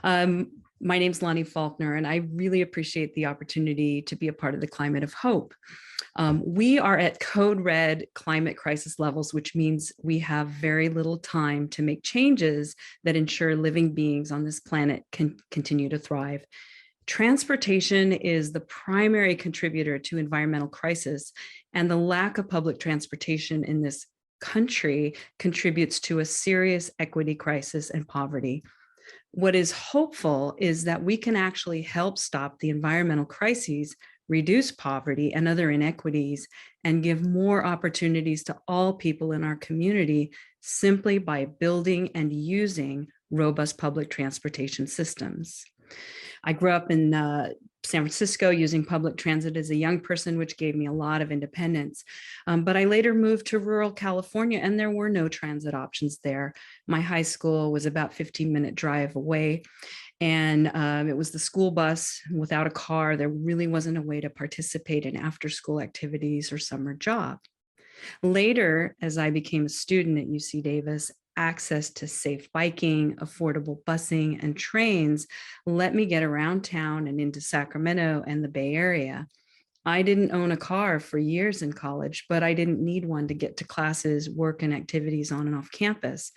Speaker 10: My name's Lonnie Faulkner, and I really appreciate the opportunity to be a part of the Climate of Hope. We are at code red climate crisis levels, which means we have very little time to make changes that ensure living beings on this planet can continue to thrive. Transportation is the primary contributor to environmental crisis, and the lack of public transportation in this country contributes to a serious equity crisis and poverty. What is hopeful is that we can actually help stop the environmental crises, reduce poverty and other inequities, and give more opportunities to all people in our community simply by building and using robust public transportation systems. I grew up in San Francisco using public transit as a young person, which gave me a lot of independence. But I later moved to rural California and there were no transit options there. My high school was about 15-minute drive away. And it was the school bus. Without a car, there really wasn't a way to participate in after-school activities or summer job. Later, as I became a student at UC Davis, access to safe biking, affordable busing, and trains let me get around town and into Sacramento and the Bay Area. I didn't own a car for years in college, but I didn't need one to get to classes, work, and activities on and off campus.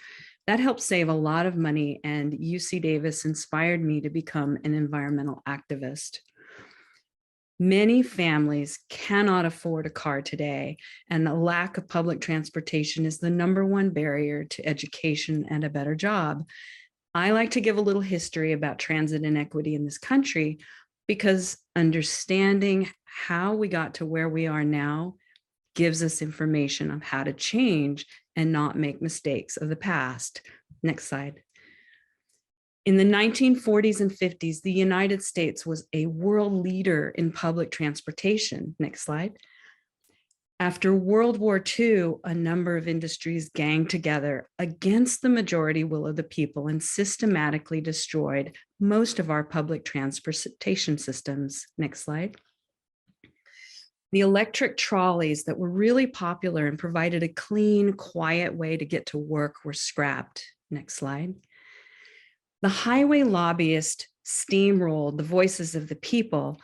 Speaker 10: That helped save a lot of money, and UC Davis inspired me to become an environmental activist. Many families cannot afford a car today, and the lack of public transportation is the #1 barrier to education and a better job. I like to give a little history about transit inequity in this country because understanding how we got to where we are now gives us information on how to change and not make mistakes of the past. Next slide. In the 1940s and 50s, the United States was a world leader in public transportation. Next slide. After World War II, a number of industries ganged together against the majority will of the people and systematically destroyed most of our public transportation systems. Next slide. The electric trolleys that were really popular and provided a clean, quiet way to get to work were scrapped. Next slide. The highway lobbyist steamrolled the voices of the people,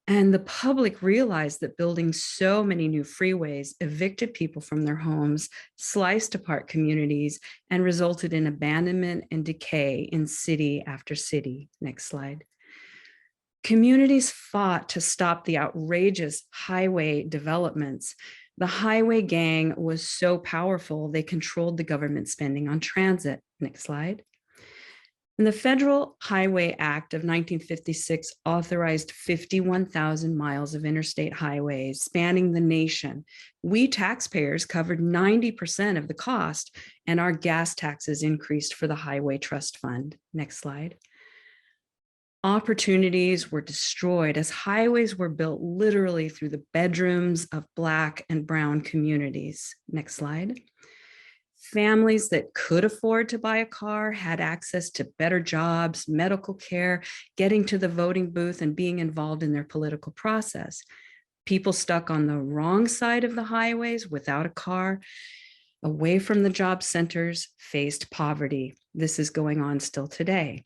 Speaker 10: and the public realized that building so many new freeways evicted people from their homes, sliced apart communities, and resulted in abandonment and decay in city after city. Next slide. Communities fought to stop the outrageous highway developments. The highway gang was so powerful, they controlled the government spending on transit. Next slide. And the Federal Highway Act of 1956 authorized 51,000 miles of interstate highways spanning the nation. We taxpayers covered 90% of the cost, and our gas taxes increased for the Highway Trust Fund. Next slide. Opportunities were destroyed as highways were built literally through the bedrooms of Black and Brown communities. Next slide. Families that could afford to buy a car had access to better jobs, medical care, getting to the voting booth, and being involved in their political process. People stuck on the wrong side of the highways without a car, away from the job centers, faced poverty. This is going on still today.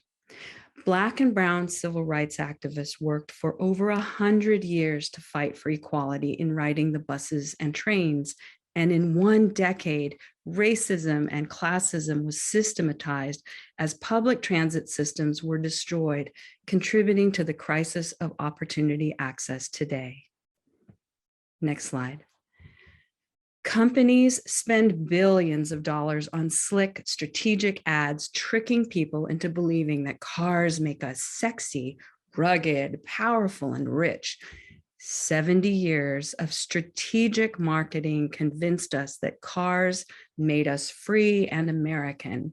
Speaker 10: Black and Brown civil rights activists worked for over 100 years to fight for equality in riding the buses and trains. And in one decade, racism and classism was systematized as public transit systems were destroyed, contributing to the crisis of opportunity access today. Next slide. Companies spend billions of dollars on slick, strategic ads, tricking people into believing that cars make us sexy, rugged, powerful, and rich. 70 years of strategic marketing convinced us that cars made us free and American.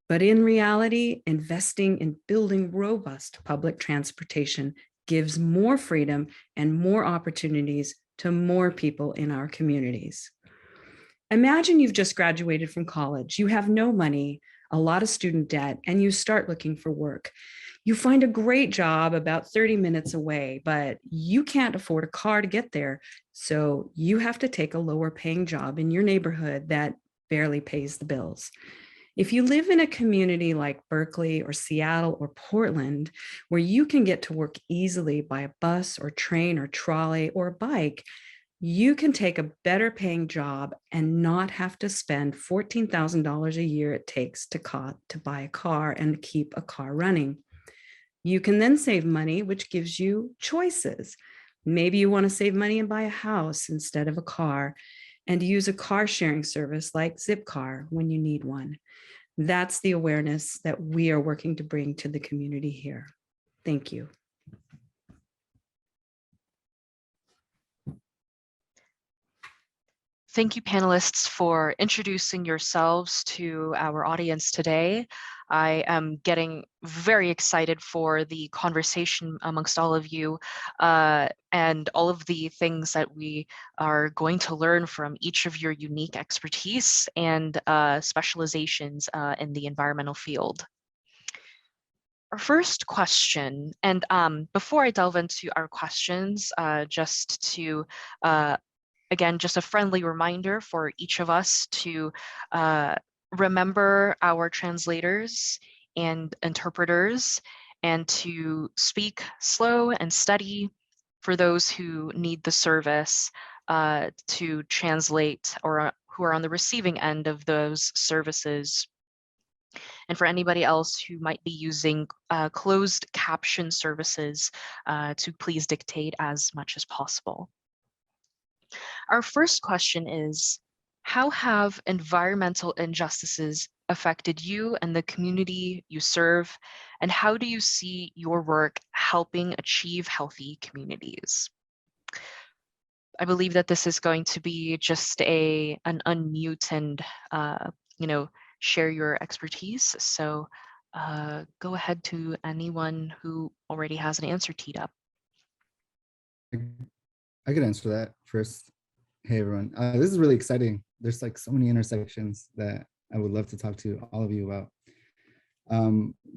Speaker 10: But in reality, investing in building robust public transportation gives more freedom and more opportunities to more people in our communities. Imagine you've just graduated from college. You have no money, a lot of student debt, and you start looking for work. You find a great job about 30 minutes away, but you can't afford a car to get there. So you have to take a lower paying job in your neighborhood that barely pays the bills. If you live in a community like Berkeley or Seattle or Portland, where you can get to work easily by a bus or train or trolley or a bike, you can take a better paying job and not have to spend $14,000 a year it takes to buy a car and keep a car running. You can then save money, which gives you choices. Maybe you want to save money and buy a house instead of a car and use a car sharing service like Zipcar when you need one. That's the awareness that we are working to bring to the community here. Thank you.
Speaker 6: Thank you, panelists, for introducing yourselves to our audience today. I am getting very excited for the conversation amongst all of you and all of the things that we are going to learn from each of your unique expertise and specializations in the environmental field. Our first question, and before I delve into our questions, just to again, just a friendly reminder for each of us to remember our translators and interpreters and to speak slow and steady for those who need the service to translate or who are on the receiving end of those services. And for anybody else who might be using closed caption services to please dictate as much as possible. Our first question is, how have environmental injustices affected you and the community you serve? And how do you see your work helping achieve healthy communities? I believe that this is going to be just an unmute and, share your expertise. So go ahead to anyone who already has an answer teed up.
Speaker 9: I could answer that first. Hey, everyone. This is really exciting. There's like so many intersections that I would love to talk to all of you about.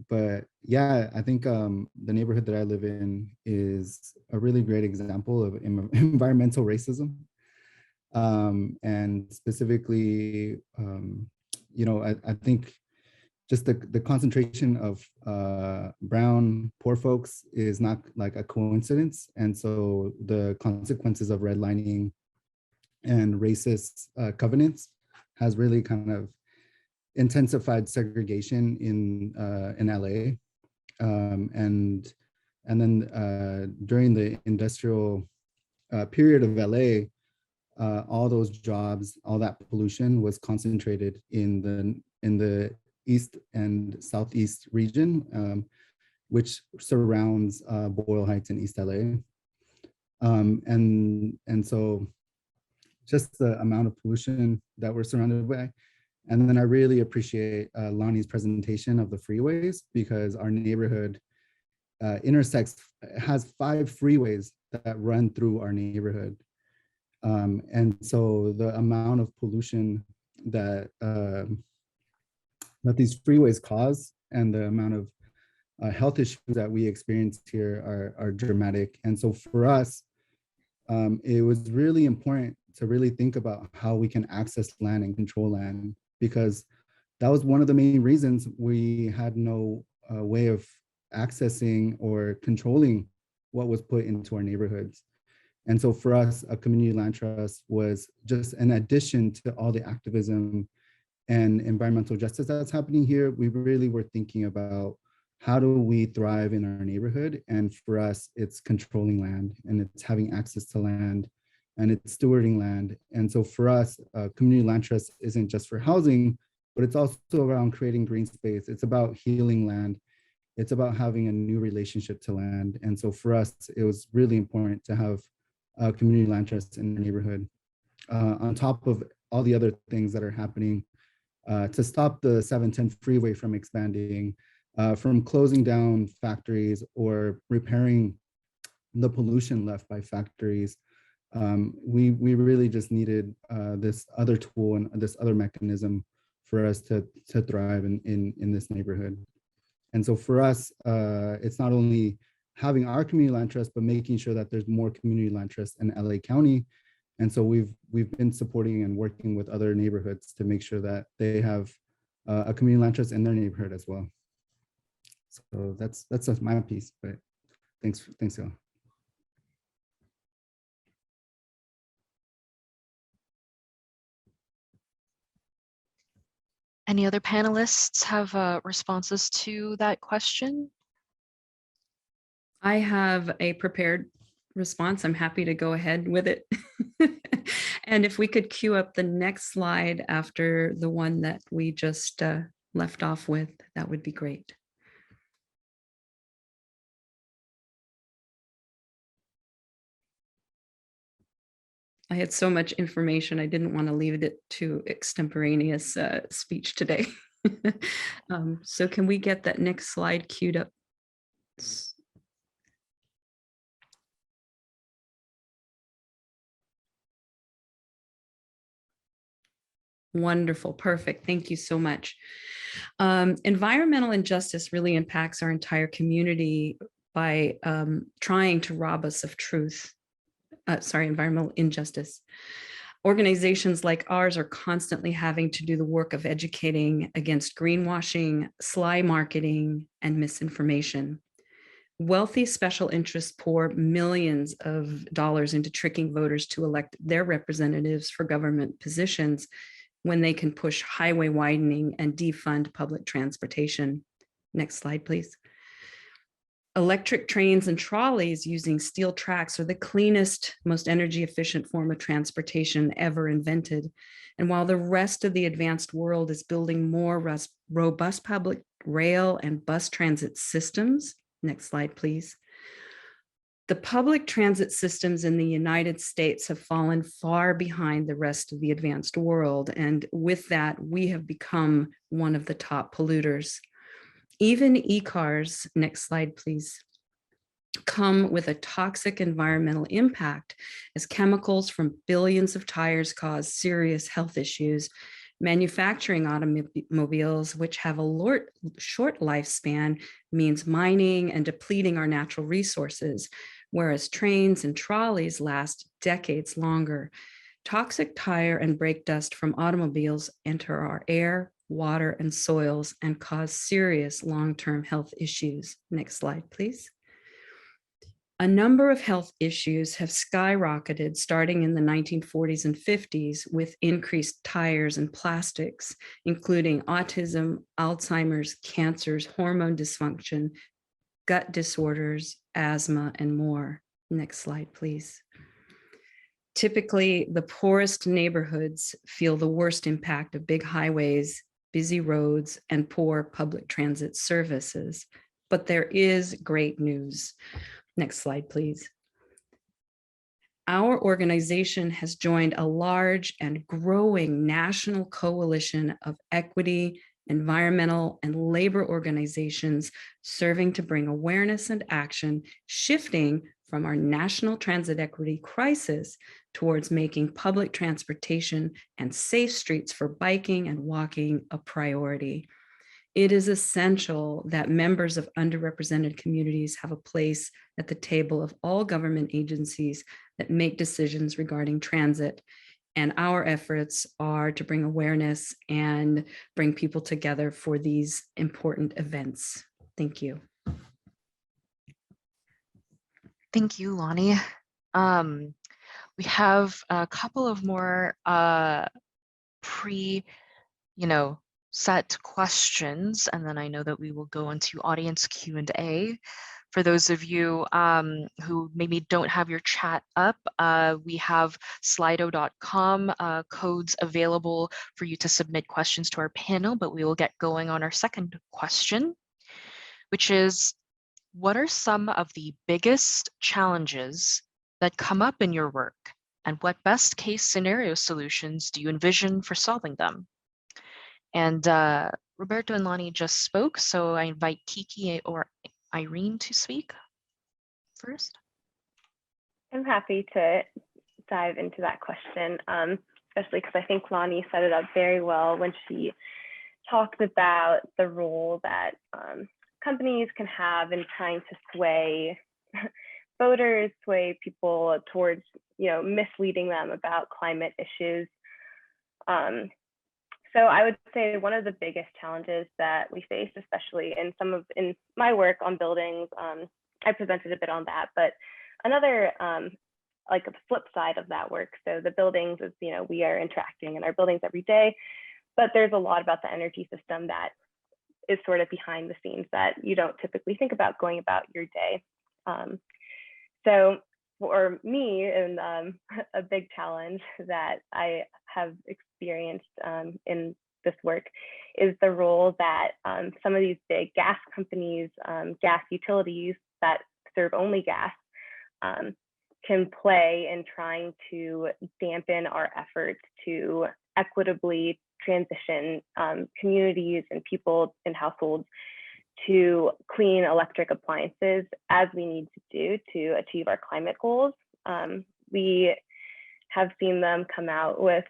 Speaker 9: But yeah, I think the neighborhood that I live in is a really great example of environmental racism. And specifically, I think just the concentration of brown poor folks is not like a coincidence. And so the consequences of redlining and racist covenants has really kind of intensified segregation in LA. And then during the industrial period of LA, all those jobs, all that pollution was concentrated in the east and southeast region, which surrounds Boyle Heights and East LA. And so just the amount of pollution that we're surrounded by. And then I really appreciate Lonnie's presentation of the freeways, because our neighborhood has 5 freeways that run through our neighborhood. And so the amount of pollution that these freeways cause and the amount of health issues that we experience here are dramatic. And so for us, it was really important to really think about how we can access land and control land, because that was one of the main reasons we had no way of accessing or controlling what was put into our neighborhoods. And so for us, a community land trust was just an addition to all the activism and environmental justice that's happening here. We really were thinking about how do we thrive in our neighborhood? And for us, it's controlling land, and it's having access to land, and it's stewarding land. And so for us, community land trust isn't just for housing, but it's also around creating green space. It's about healing land. It's about having a new relationship to land. And so for us, it was really important to have a community land trust in the neighborhood, on top of all the other things that are happening to stop the 710 freeway from expanding, from closing down factories or repairing the pollution left by factories, we really just needed this other tool and this other mechanism for us to thrive in this neighborhood. And so for us, it's not only having our community land trust, but making sure that there's more community land trust in LA County. And so we've been supporting and working with other neighborhoods to make sure that they have a community land trust in their neighborhood as well. So that's just my piece, but thanks y'all.
Speaker 6: Any other panelists have responses to that question?
Speaker 10: I have a prepared response. I'm happy to go ahead with it. And if we could queue up the next slide after the one that we just left off with, that would be great. I had so much information. I didn't want to leave it to extemporaneous speech today. So can we get that next slide queued up? Wonderful, perfect. Thank you so much. Environmental injustice really impacts our entire community by trying to rob us of truth. Environmental injustice. Organizations like ours are constantly having to do the work of educating against greenwashing, sly marketing, and misinformation. Wealthy special interests pour millions of dollars into tricking voters to elect their representatives for government positions when they can push highway widening and defund public transportation. Next slide, please. Electric trains and trolleys using steel tracks are the cleanest, most energy efficient form of transportation ever invented. And while the rest of the advanced world is building more robust public rail and bus transit systems, next slide, please. The public transit systems in the United States have fallen far behind the rest of the advanced world. And with that, we have become one of the top polluters. Even e-cars, next slide, please, come with a toxic environmental impact as chemicals from billions of tires cause serious health issues. Manufacturing automobiles, which have a short lifespan, means mining and depleting our natural resources, whereas trains and trolleys last decades longer. Toxic tire and brake dust from automobiles enter our air, water, and soils and cause serious long-term health issues. Next slide, please. A number of health issues have skyrocketed starting in the 1940s and 50s with increased tires and plastics, including autism, Alzheimer's, cancers, hormone dysfunction, gut disorders, asthma, and more. Next slide, please. Typically, the poorest neighborhoods feel the worst impact of big highways, busy roads, and poor public transit services. But there is great news. Next slide, please. Our organization has joined a large and growing national coalition of equity, environmental, and labor organizations serving to bring awareness and action, shifting from our national transit equity crisis towards making public transportation and safe streets for biking and walking a priority. It is essential that members of underrepresented communities have a place at the table of all government agencies that make decisions regarding transit. And our efforts are to bring awareness and bring people together for these important events. Thank you.
Speaker 6: Thank you, Lonnie. We have a couple of more set questions, and then I know that we will go into audience Q&A. For those of you who maybe don't have your chat up, we have slido.com codes available for you to submit questions to our panel, but we will get going on our second question, which is, what are some of the biggest challenges that come up in your work, and what best case scenario solutions do you envision for solving them? And Roberto and Lonnie just spoke, so I invite Kiki or Irene to speak first.
Speaker 8: I'm happy to dive into that question, especially because I think Lonnie set it up very well when she talked about the role that companies can have in trying to sway voters, sway people towards, misleading them about climate issues. So I would say one of the biggest challenges that we face, especially in my work on buildings, I presented a bit on that, but another like the flip side of that work. So the buildings is, we are interacting in our buildings every day, but there's a lot about the energy system that is sort of behind the scenes that you don't typically think about going about your day. So for me, and a big challenge that I have experienced in this work is the role that some of these big gas companies, gas utilities that serve only gas, can play in trying to dampen our efforts to equitably transition communities and people and households to clean electric appliances as we need to do to achieve our climate goals. We have seen them come out with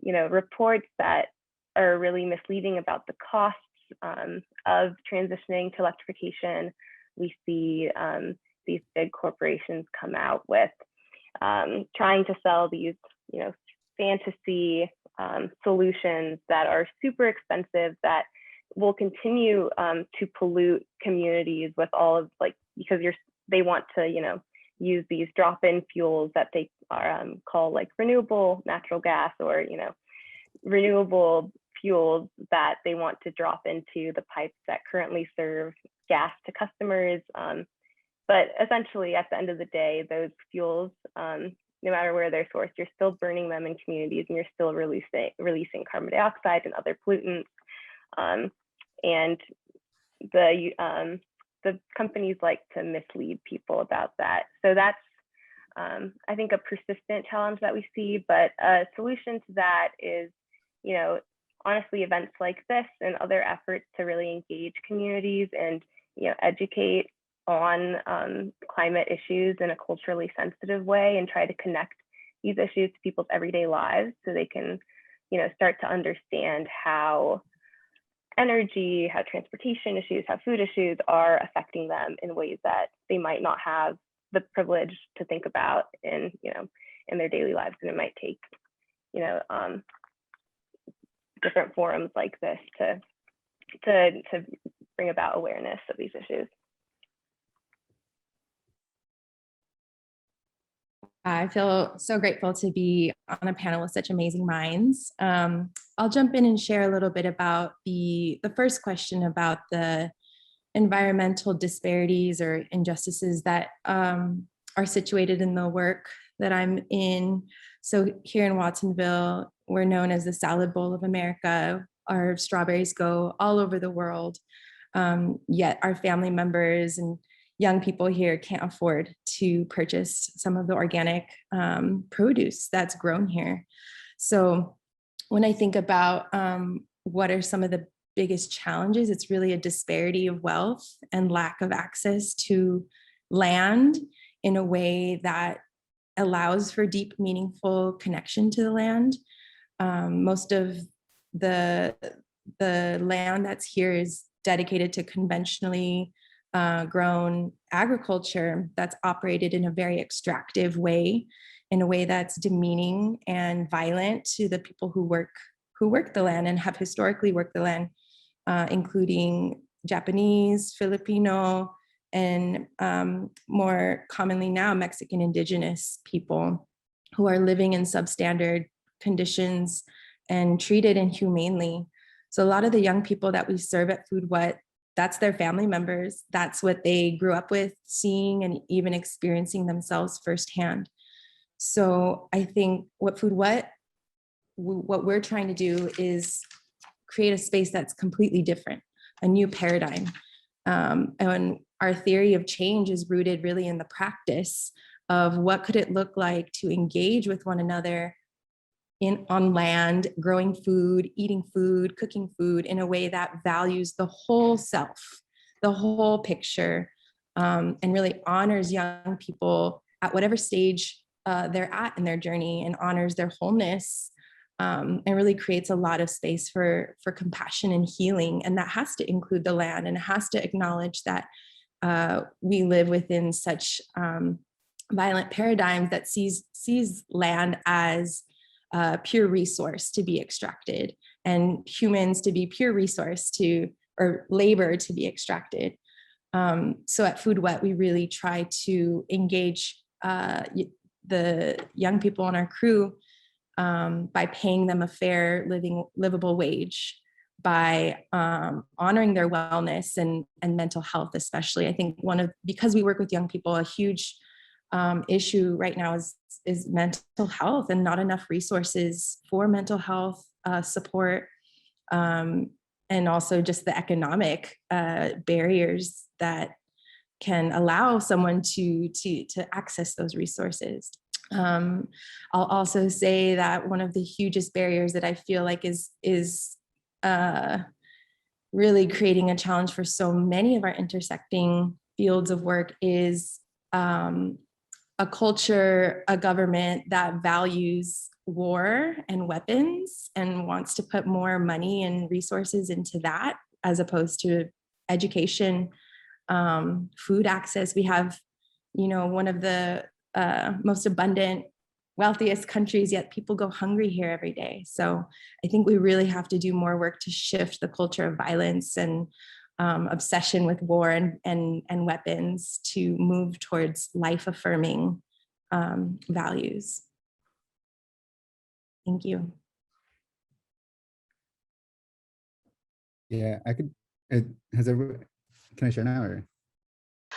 Speaker 8: reports that are really misleading about the costs of transitioning to electrification. We see these big corporations come out with trying to sell these, fantasy solutions that are super expensive that will continue to pollute communities with all of because they want to, use these drop-in fuels that they are call like renewable natural gas or, renewable fuels that they want to drop into the pipes that currently serve gas to customers. But essentially, at the end of the day, those fuels, no matter where they're sourced, you're still burning them in communities and you're still releasing carbon dioxide and other pollutants. And the companies like to mislead people about that. So that's, I think, a persistent challenge that we see, but a solution to that is, honestly, events like this and other efforts to really engage communities and, educate on climate issues in a culturally sensitive way and try to connect these issues to people's everyday lives so they can, start to understand how energy, how transportation issues, how food issues are affecting them in ways that they might not have the privilege to think about in their daily lives. And it might take, different forums like this to bring about awareness of these issues.
Speaker 7: I feel so grateful to be on a panel with such amazing minds. I'll jump in and share a little bit about the first question about the environmental disparities or injustices that are situated in the work that I'm in. So here in Watsonville, we're known as the salad bowl of America. Our strawberries go all over the world, yet our family members and young people here can't afford to purchase some of the organic produce that's grown here. So when I think about what are some of the biggest challenges, it's really a disparity of wealth and lack of access to land in a way that allows for deep, meaningful connection to the land. Most of the land that's here is dedicated to conventionally grown agriculture that's operated in a very extractive way, in a way that's demeaning and violent to the people who work the land and have historically worked the land, including Japanese, Filipino, and more commonly now Mexican indigenous people who are living in substandard conditions and treated inhumanely. So a lot of the young people that we serve at Food What, that's their family members. That's what they grew up with, seeing and even experiencing themselves firsthand. So I think what we're trying to do is create a space that's completely different, a new paradigm. And our theory of change is rooted really in the practice of what could it look like to engage with one another on land, growing food, eating food, cooking food in a way that values the whole self, the whole picture, and really honors young people at whatever stage they're at in their journey and honors their wholeness, and really creates a lot of space for compassion and healing. And that has to include the land, and it has to acknowledge that we live within such violent paradigms that sees land as a pure resource to be extracted, and humans to be pure resource or labor to be extracted. So at Food Wet, we really try to engage the young people on our crew by paying them a fair livable wage, by honoring their wellness and mental health, especially. I think because we work with young people, a huge issue right now is mental health, and not enough resources for mental health support, and also just the economic barriers that can allow someone to access those resources. I'll also say that one of the hugest barriers that I feel like is really creating a challenge for so many of our intersecting fields of work is a culture, a government that values war and weapons and wants to put more money and resources into that, as opposed to education, food access. We have, one of the most abundant, wealthiest countries, yet people go hungry here every day. So I think we really have to do more work to shift the culture of violence and obsession with war and weapons to move towards life-affirming values. Thank you.
Speaker 9: Yeah, can I share now? Or?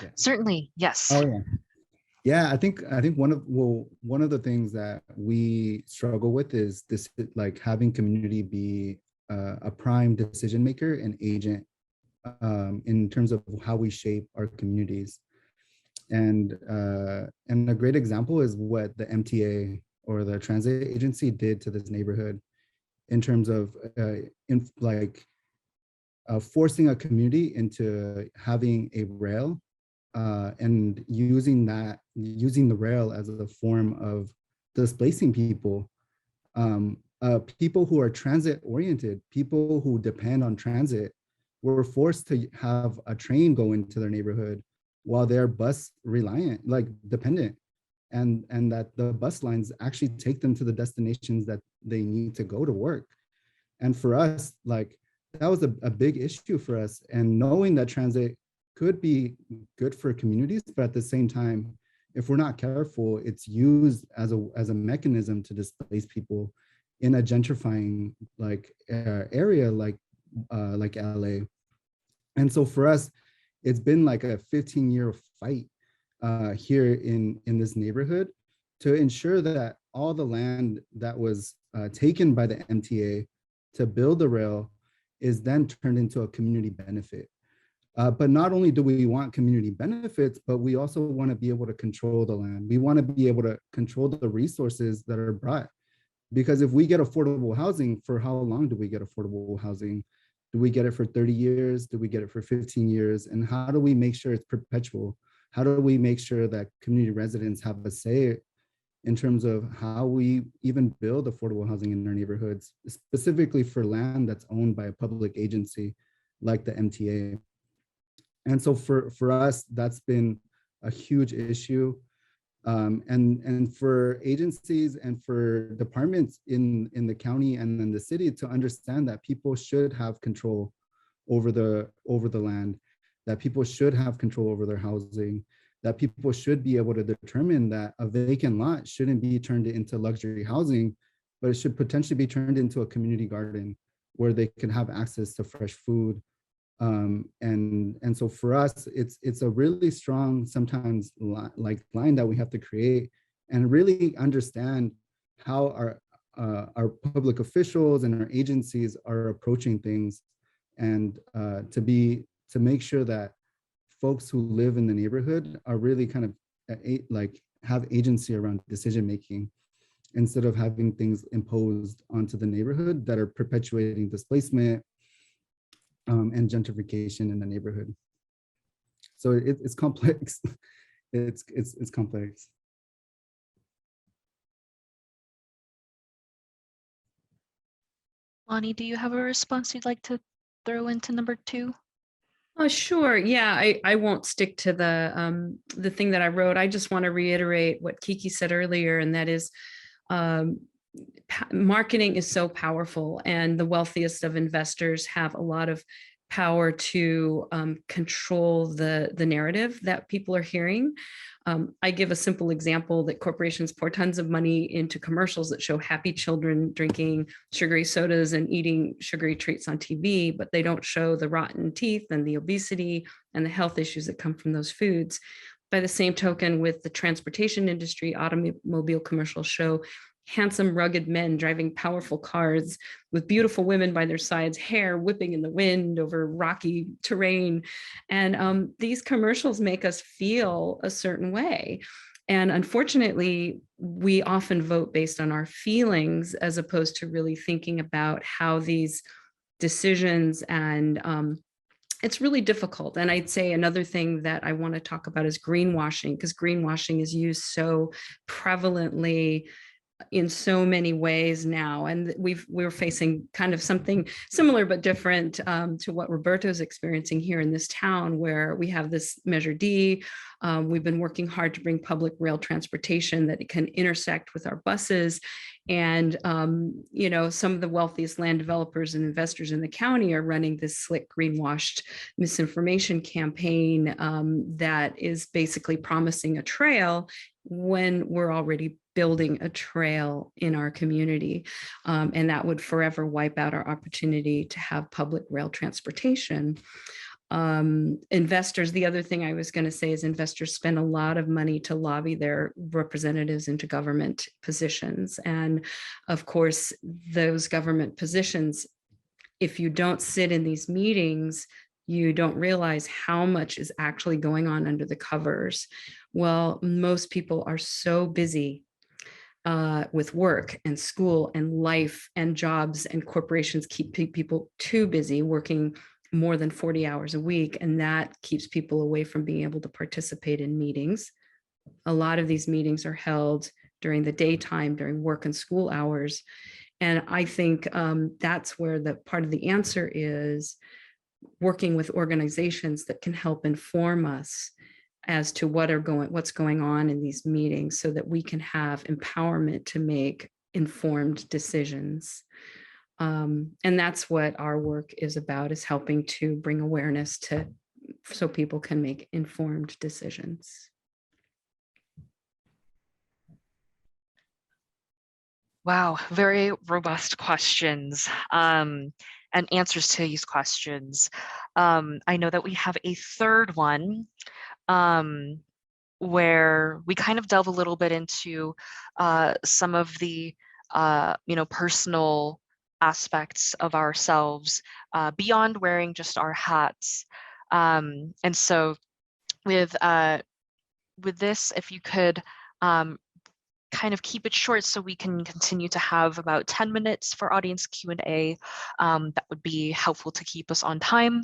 Speaker 9: Yeah.
Speaker 6: Certainly, yes.
Speaker 9: Oh yeah. Yeah, I think one of the things that we struggle with is this, like having community be a prime decision maker and agent in terms of how we shape our communities. And a great example is what the MTA or the transit agency did to this neighborhood in terms of forcing a community into having a rail and using the rail as a form of displacing people, people who are transit oriented, people who depend on transit, were forced to have a train go into their neighborhood while they're bus reliant, like dependent, and that the bus lines actually take them to the destinations that they need to go to work. And for us, like that was a big issue for us. And knowing that transit could be good for communities, but at the same time, if we're not careful, it's used as a mechanism to displace people in a gentrifying area like LA. And so for us, it's been like a 15-year fight here in this neighborhood to ensure that all the land that was taken by the MTA to build the rail is then turned into a community benefit. But not only do we want community benefits, but we also want to be able to control the land. We want to be able to control the resources that are brought. Because if we get affordable housing, for how long do we get affordable housing? Do we get it for 30 years? Do we get it for 15 years? And how do we make sure it's perpetual? How do we make sure that community residents have a say in terms of how we even build affordable housing in our neighborhoods, specifically for land that's owned by a public agency like the MTA? And so for us, that's been a huge issue. And for agencies and for departments in the county and in the city to understand that people should have control over the land, that people should have control over their housing, that people should be able to determine that a vacant lot shouldn't be turned into luxury housing, but it should potentially be turned into a community garden where they can have access to fresh food. And so for us, it's a really strong sometimes line that we have to create and really understand how our public officials and our agencies are approaching things, and to make sure that folks who live in the neighborhood are really kind of have agency around decision making, instead of having things imposed onto the neighborhood that are perpetuating displacement and gentrification in the neighborhood. So it's complex. It's complex.
Speaker 6: Lonnie, do you have a response you'd like to throw into number 2?
Speaker 10: Sure. Yeah, I won't stick to the thing that I wrote. I just want to reiterate what Kiki said earlier, and that is um, marketing is so powerful, and the wealthiest of investors have a lot of power to control the narrative that people are hearing. I give a simple example that corporations pour tons of money into commercials that show happy children drinking sugary sodas and eating sugary treats on TV, but they don't show the rotten teeth and the obesity and the health issues that come from those foods. By the same token, with the transportation industry, automobile commercials show handsome, rugged men driving powerful cars with beautiful women by their sides, hair whipping in the wind over rocky terrain. And these commercials make us feel a certain way. And unfortunately, we often vote based on our feelings as opposed to really thinking about how these decisions and it's really difficult. And I'd say another thing that I want to talk about is greenwashing, because greenwashing is used so prevalently in so many ways now. And we're facing kind of something similar but different to what Roberto's experiencing here in this town, where we have this Measure D. We've been working hard to bring public rail transportation that it can intersect with our buses. And, some of the wealthiest land developers and investors in the county are running this slick greenwashed misinformation campaign that is basically promising a trail when we're already building a trail in our community. And that would forever wipe out our opportunity to have public rail transportation. Investors, the other thing I was going to say is investors spend a lot of money to lobby their representatives into government positions. And of course, those government positions, if you don't sit in these meetings, you don't realize how much is actually going on under the covers. Well, most people are so busy with work and school and life and jobs, and corporations keep people too busy working more than 40 hours a week. And that keeps people away from being able to participate in meetings. A lot of these meetings are held during the daytime, during work and school hours. And I think that's where the part of the answer is, working with organizations that can help inform us as to what's going on in these meetings, so that we can have empowerment to make informed decisions. And that's what our work is about, is helping to bring awareness so people can make informed decisions.
Speaker 6: Wow, very robust questions and answers to these questions. I know that we have a third one where we kind of delve a little bit into some of the personal aspects of ourselves beyond wearing just our hats. And so with this, if you could kind of keep it short so we can continue to have about 10 minutes for audience Q&A, that would be helpful to keep us on time.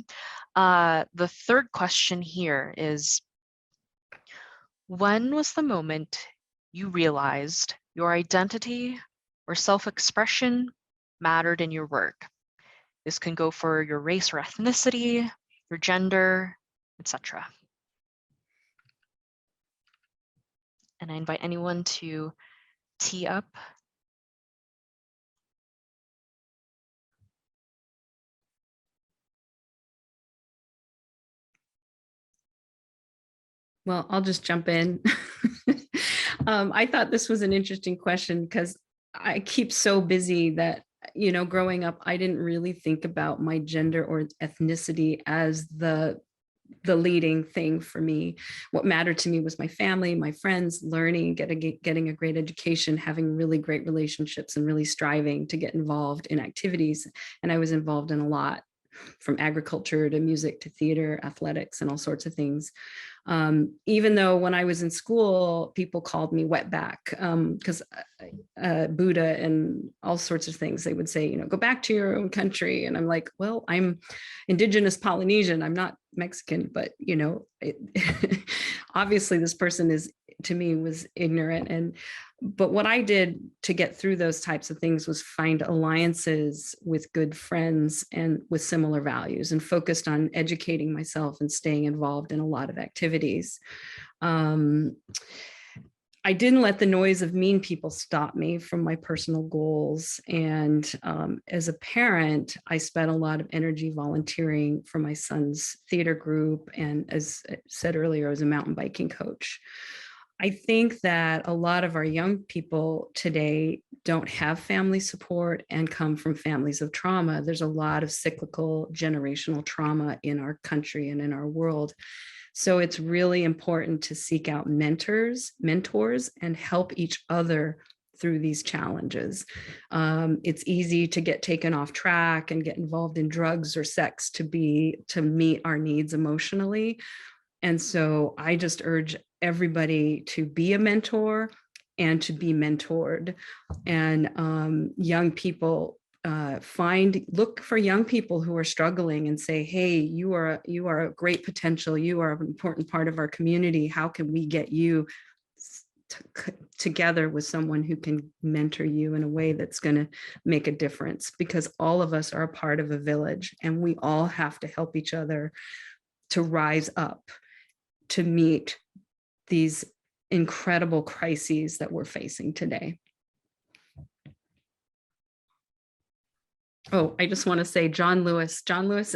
Speaker 6: The third question here is, when was the moment you realized your identity or self-expression mattered in your work? This can go for your race or ethnicity, your gender, etc. And I invite anyone to tee up.
Speaker 10: Well, I'll just jump in. I thought this was an interesting question because I keep so busy that, growing up, I didn't really think about my gender or ethnicity as the leading thing for me. What mattered to me was my family, my friends, learning, getting a great education, having really great relationships, and really striving to get involved in activities. And I was involved in a lot, from agriculture to music to theater, athletics, and all sorts of things. Even though when I was in school, people called me wetback because Buddha and all sorts of things, they would say, go back to your own country. And I'm like, well, I'm indigenous Polynesian. I'm not Mexican, but, obviously this person is to me was ignorant. But what I did to get through those types of things was find alliances with good friends and with similar values, and focused on educating myself and staying involved in a lot of activities. I didn't let the noise of mean people stop me from my personal goals. And as a parent, I spent a lot of energy volunteering for my son's theater group. And as I said earlier, I was a mountain biking coach. I think that a lot of our young people today don't have family support and come from families of trauma. There's a lot of cyclical generational trauma in our country and in our world. So it's really important to seek out mentors, and help each other through these challenges. It's easy to get taken off track and get involved in drugs or sex to meet our needs emotionally. And so I just urge everybody to be a mentor and to be mentored. And young people, look for young people who are struggling and say, hey, you are a great potential. You are an important part of our community. How can we get you together with someone who can mentor you in a way that's going to make a difference? Because all of us are a part of a village, and we all have to help each other to rise up to meet these incredible crises that we're facing today. Oh, I just want to say John Lewis.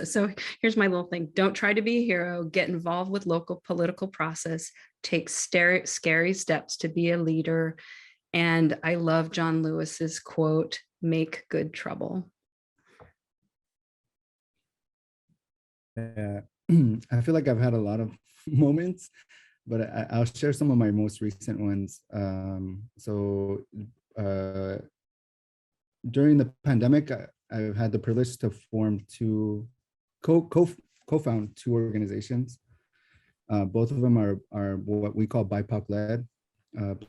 Speaker 10: So here's my little thing. Don't try to be a hero. Get involved with local political process. Take scary steps to be a leader. And I love John Lewis's quote, make good trouble.
Speaker 9: I feel like I've had a lot of moments, but I'll share some of my most recent ones. During the pandemic, I've had the privilege to form co-found two organizations. Both of them are what we call BIPOC-led,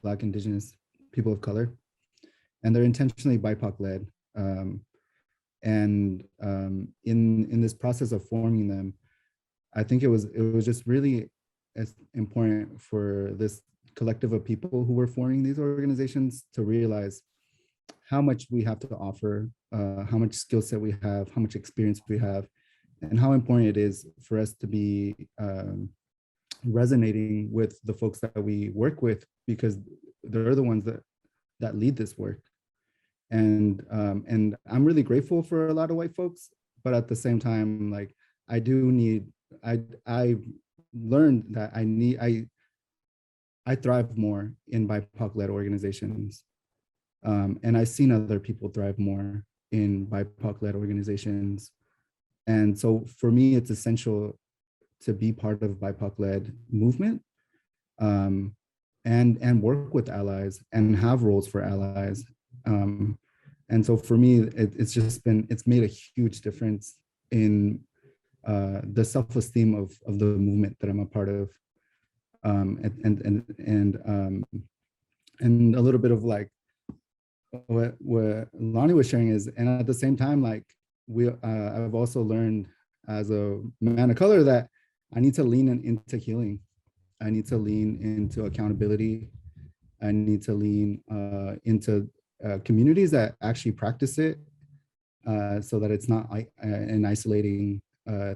Speaker 9: Black, Indigenous, people of color, and they're intentionally BIPOC-led. In this process of forming them, I think it was just really as important for this collective of people who were forming these organizations to realize how much we have to offer, how much skill set we have, how much experience we have, and how important it is for us to be resonating with the folks that we work with, because they're the ones that lead this work. And I'm really grateful for a lot of white folks, but at the same time, like I learned that I thrive more in BIPOC-led organizations. And I've seen other people thrive more in BIPOC-led organizations. And so for me, it's essential to be part of BIPOC-led movement and work with allies and have roles for allies. And so for me, it's made a huge difference in the self-esteem of the movement that I'm a part of. And a little bit of like what Lonnie was sharing is, and at the same time, like I've also learned as a man of color that I need to lean into healing. I need to lean into accountability. I need to lean into communities that actually practice it, so that it's not an isolating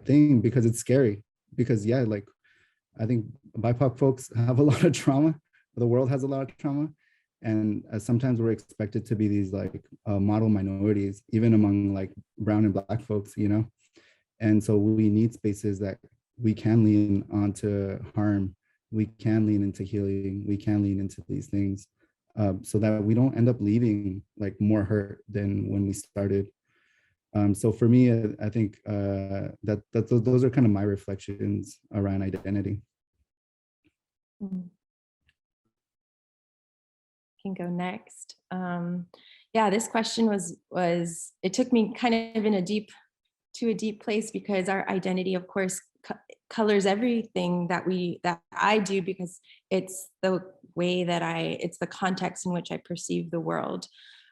Speaker 9: thing, because it's scary. Because yeah, like I think BIPOC folks have a lot of trauma. The world has a lot of trauma. And sometimes we're expected to be these like model minorities, even among like brown and Black folks, you know? And so we need spaces that we can lean onto harm, we can lean into healing, we can lean into these things, so that we don't end up leaving like more hurt than when we started. So for me, I think those are kind of my reflections around identity.
Speaker 7: Can go next. Yeah, this question was it took me kind of to a deep place, because our identity, of course, colors everything that I do, because it's the way that it's the context in which I perceive the world.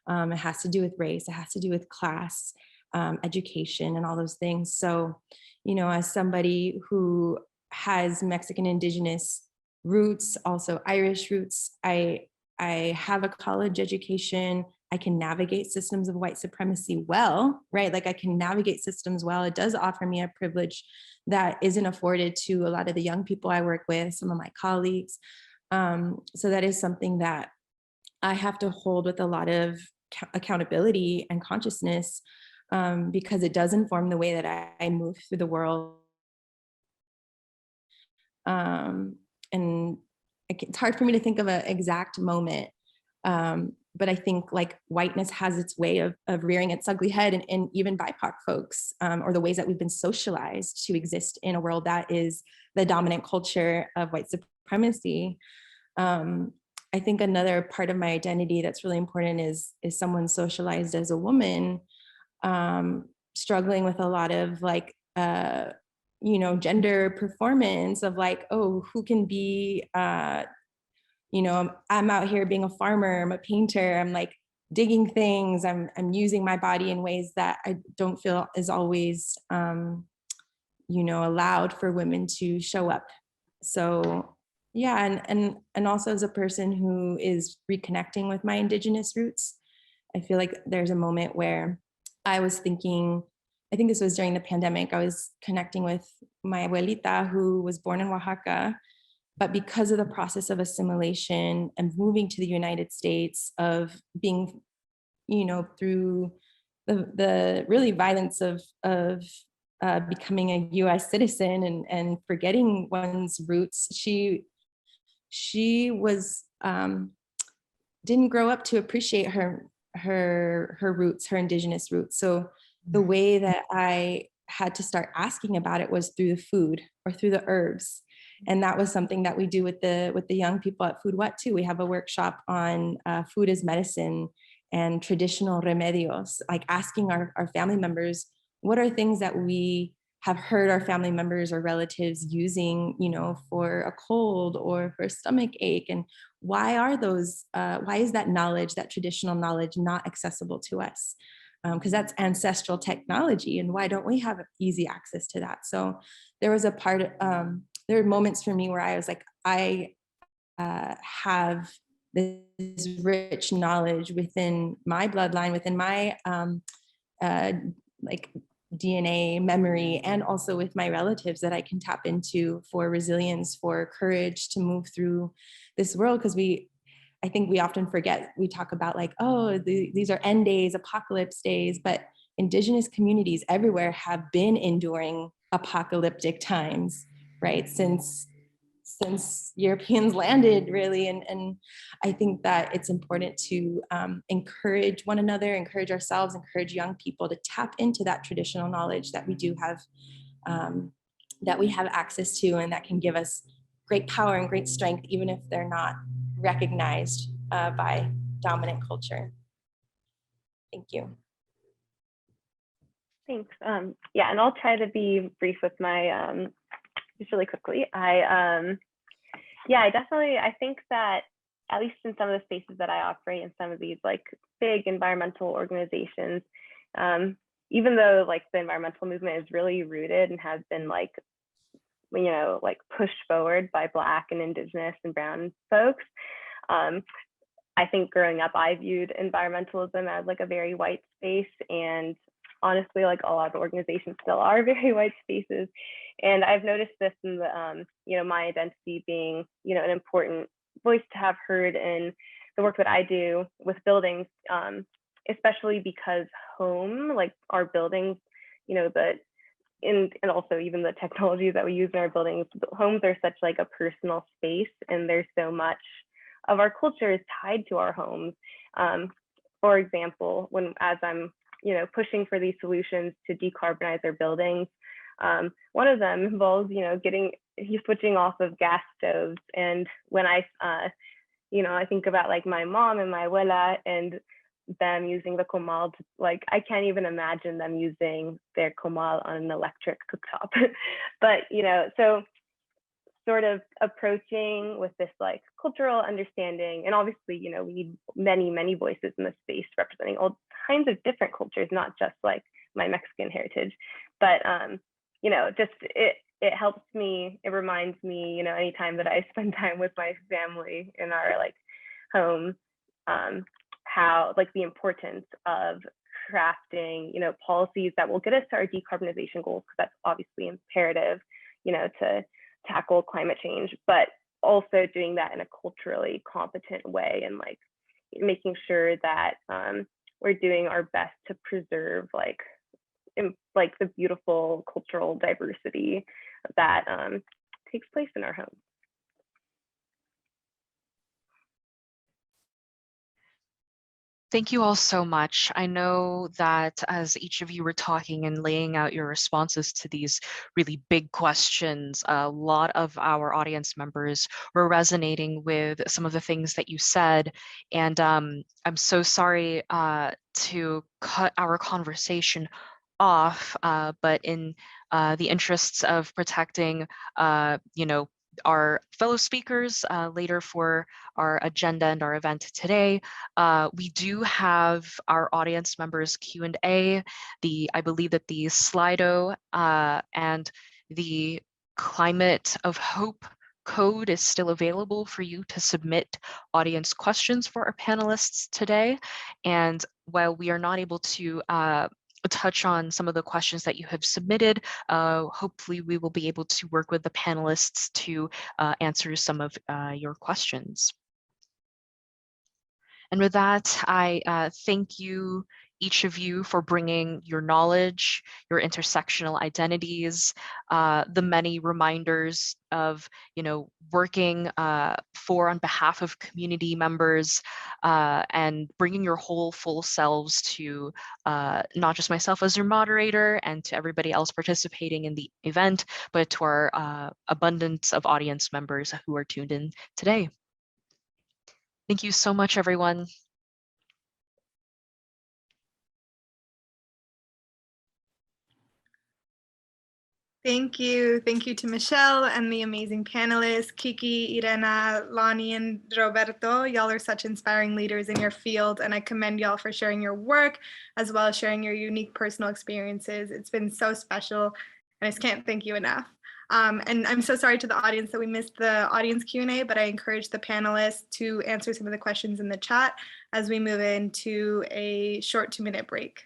Speaker 7: It has to do with race, it has to do with class, education, and all those things. So, you know, as somebody who has Mexican Indigenous roots, also Irish roots. I have a college education. I can navigate systems of white supremacy well, right? Like I can navigate systems well. It does offer me a privilege that isn't afforded to a lot of the young people I work with, some of my colleagues. So that is something that I have to hold with a lot of accountability and consciousness, because it does inform the way that I move through the world. And it's hard for me to think of an exact moment. But I think like whiteness has its way of rearing its ugly head, and even BIPOC folks, or the ways that we've been socialized to exist in a world that is the dominant culture of white supremacy. I think another part of my identity that's really important is someone socialized as a woman, struggling with a lot of like, gender performance of like, oh, who can be, I'm out here being a farmer, I'm a painter, I'm like digging things, I'm using my body in ways that I don't feel is always, allowed for women to show up. So yeah, and also as a person who is reconnecting with my Indigenous roots, I feel like there's a moment where I was thinking, I think this was during the pandemic, I was connecting with my abuelita who was born in Oaxaca, but because of the process of assimilation and moving to the United States, of being, through the really violence of becoming a US citizen and forgetting one's roots, she was, didn't grow up to appreciate her roots, her Indigenous roots. So the way that I had to start asking about it was through the food or through the herbs. And that was something that we do with the young people at Food What too. We have a workshop on food as medicine and traditional remedios, like asking our family members, what are things that we have heard our family members or relatives using, for a cold or for a stomach ache, and why are those? Why is that knowledge, that traditional knowledge, not accessible to us? Because that's ancestral technology, and why don't we have easy access to that? So there was a part. There were moments for me where I was like, I have this rich knowledge within my bloodline, within my like DNA memory, and also with my relatives that I can tap into for resilience, for courage to move through this world. Because I think we often forget, we talk about like, oh, these are end days, apocalypse days, but Indigenous communities everywhere have been enduring apocalyptic times, right? Since Europeans landed, really. And I think that it's important to encourage one another, encourage ourselves, encourage young people to tap into that traditional knowledge that we do have, that we have access to, and that can give us great power and great strength, even if they're not recognized by dominant culture. Thank you.
Speaker 8: Thanks. Yeah, and I'll try to be brief with my, just really quickly. I think that at least in some of the spaces that I operate in, some of these like big environmental organizations, even though like the environmental movement is really rooted and has been like, pushed forward by Black and Indigenous and Brown folks, I think growing up, I viewed environmentalism as like a very white space, and honestly, like a lot of organizations still are very white spaces. And I've noticed this in the, my identity being, an important voice to have heard in the work that I do with buildings, especially because home, like our buildings, and also even the technologies that we use in our buildings, homes are such like a personal space, and there's so much of our culture is tied to our homes. For example, as I'm pushing for these solutions to decarbonize our buildings, one of them involves switching off of gas stoves. And when I think about like my mom and my abuela and them using the comal, I can't even imagine them using their comal on an electric cooktop. But so sort of approaching with this like cultural understanding, and obviously we need many voices in the space representing all kinds of different cultures, not just like my Mexican heritage, but it helps me, it reminds me, you know, anytime that I spend time with my family in our like home, how like the importance of crafting, you know, policies that will get us to our decarbonization goals, because that's obviously imperative, you know, to tackle climate change, but also doing that in a culturally competent way, and like making sure that we're doing our best to preserve like the beautiful cultural diversity that takes place in our home.
Speaker 6: Thank you all so much. I know that as each of you were talking and laying out your responses to these really big questions, a lot of our audience members were resonating with some of the things that you said. And I'm so sorry to cut our conversation off, but in the interests of protecting, you know, our fellow speakers later for our agenda and our event today, we do have our audience members Q&A. I believe that the Slido and the Climate of Hope code is still available for you to submit audience questions for our panelists today. And while we are not able to touch on some of the questions that you have submitted, hopefully we will be able to work with the panelists to answer some of your questions. And with that, I thank you, each of you, for bringing your knowledge, your intersectional identities, the many reminders of, you know, working on behalf of community members, and bringing your whole full selves to not just myself as your moderator and to everybody else participating in the event, but to our abundance of audience members who are tuned in today. Thank you so much, everyone.
Speaker 1: Thank you. Thank you to Michelle and the amazing panelists, Kiki, Irena, Lonnie, and Roberto. Y'all are such inspiring leaders in your field, and I commend y'all for sharing your work as well as sharing your unique personal experiences. It's been so special, and I just can't thank you enough. And I'm so sorry to the audience that we missed the audience Q&A, but I encourage the panelists to answer some of the questions in the chat as we move into a short 2-minute break.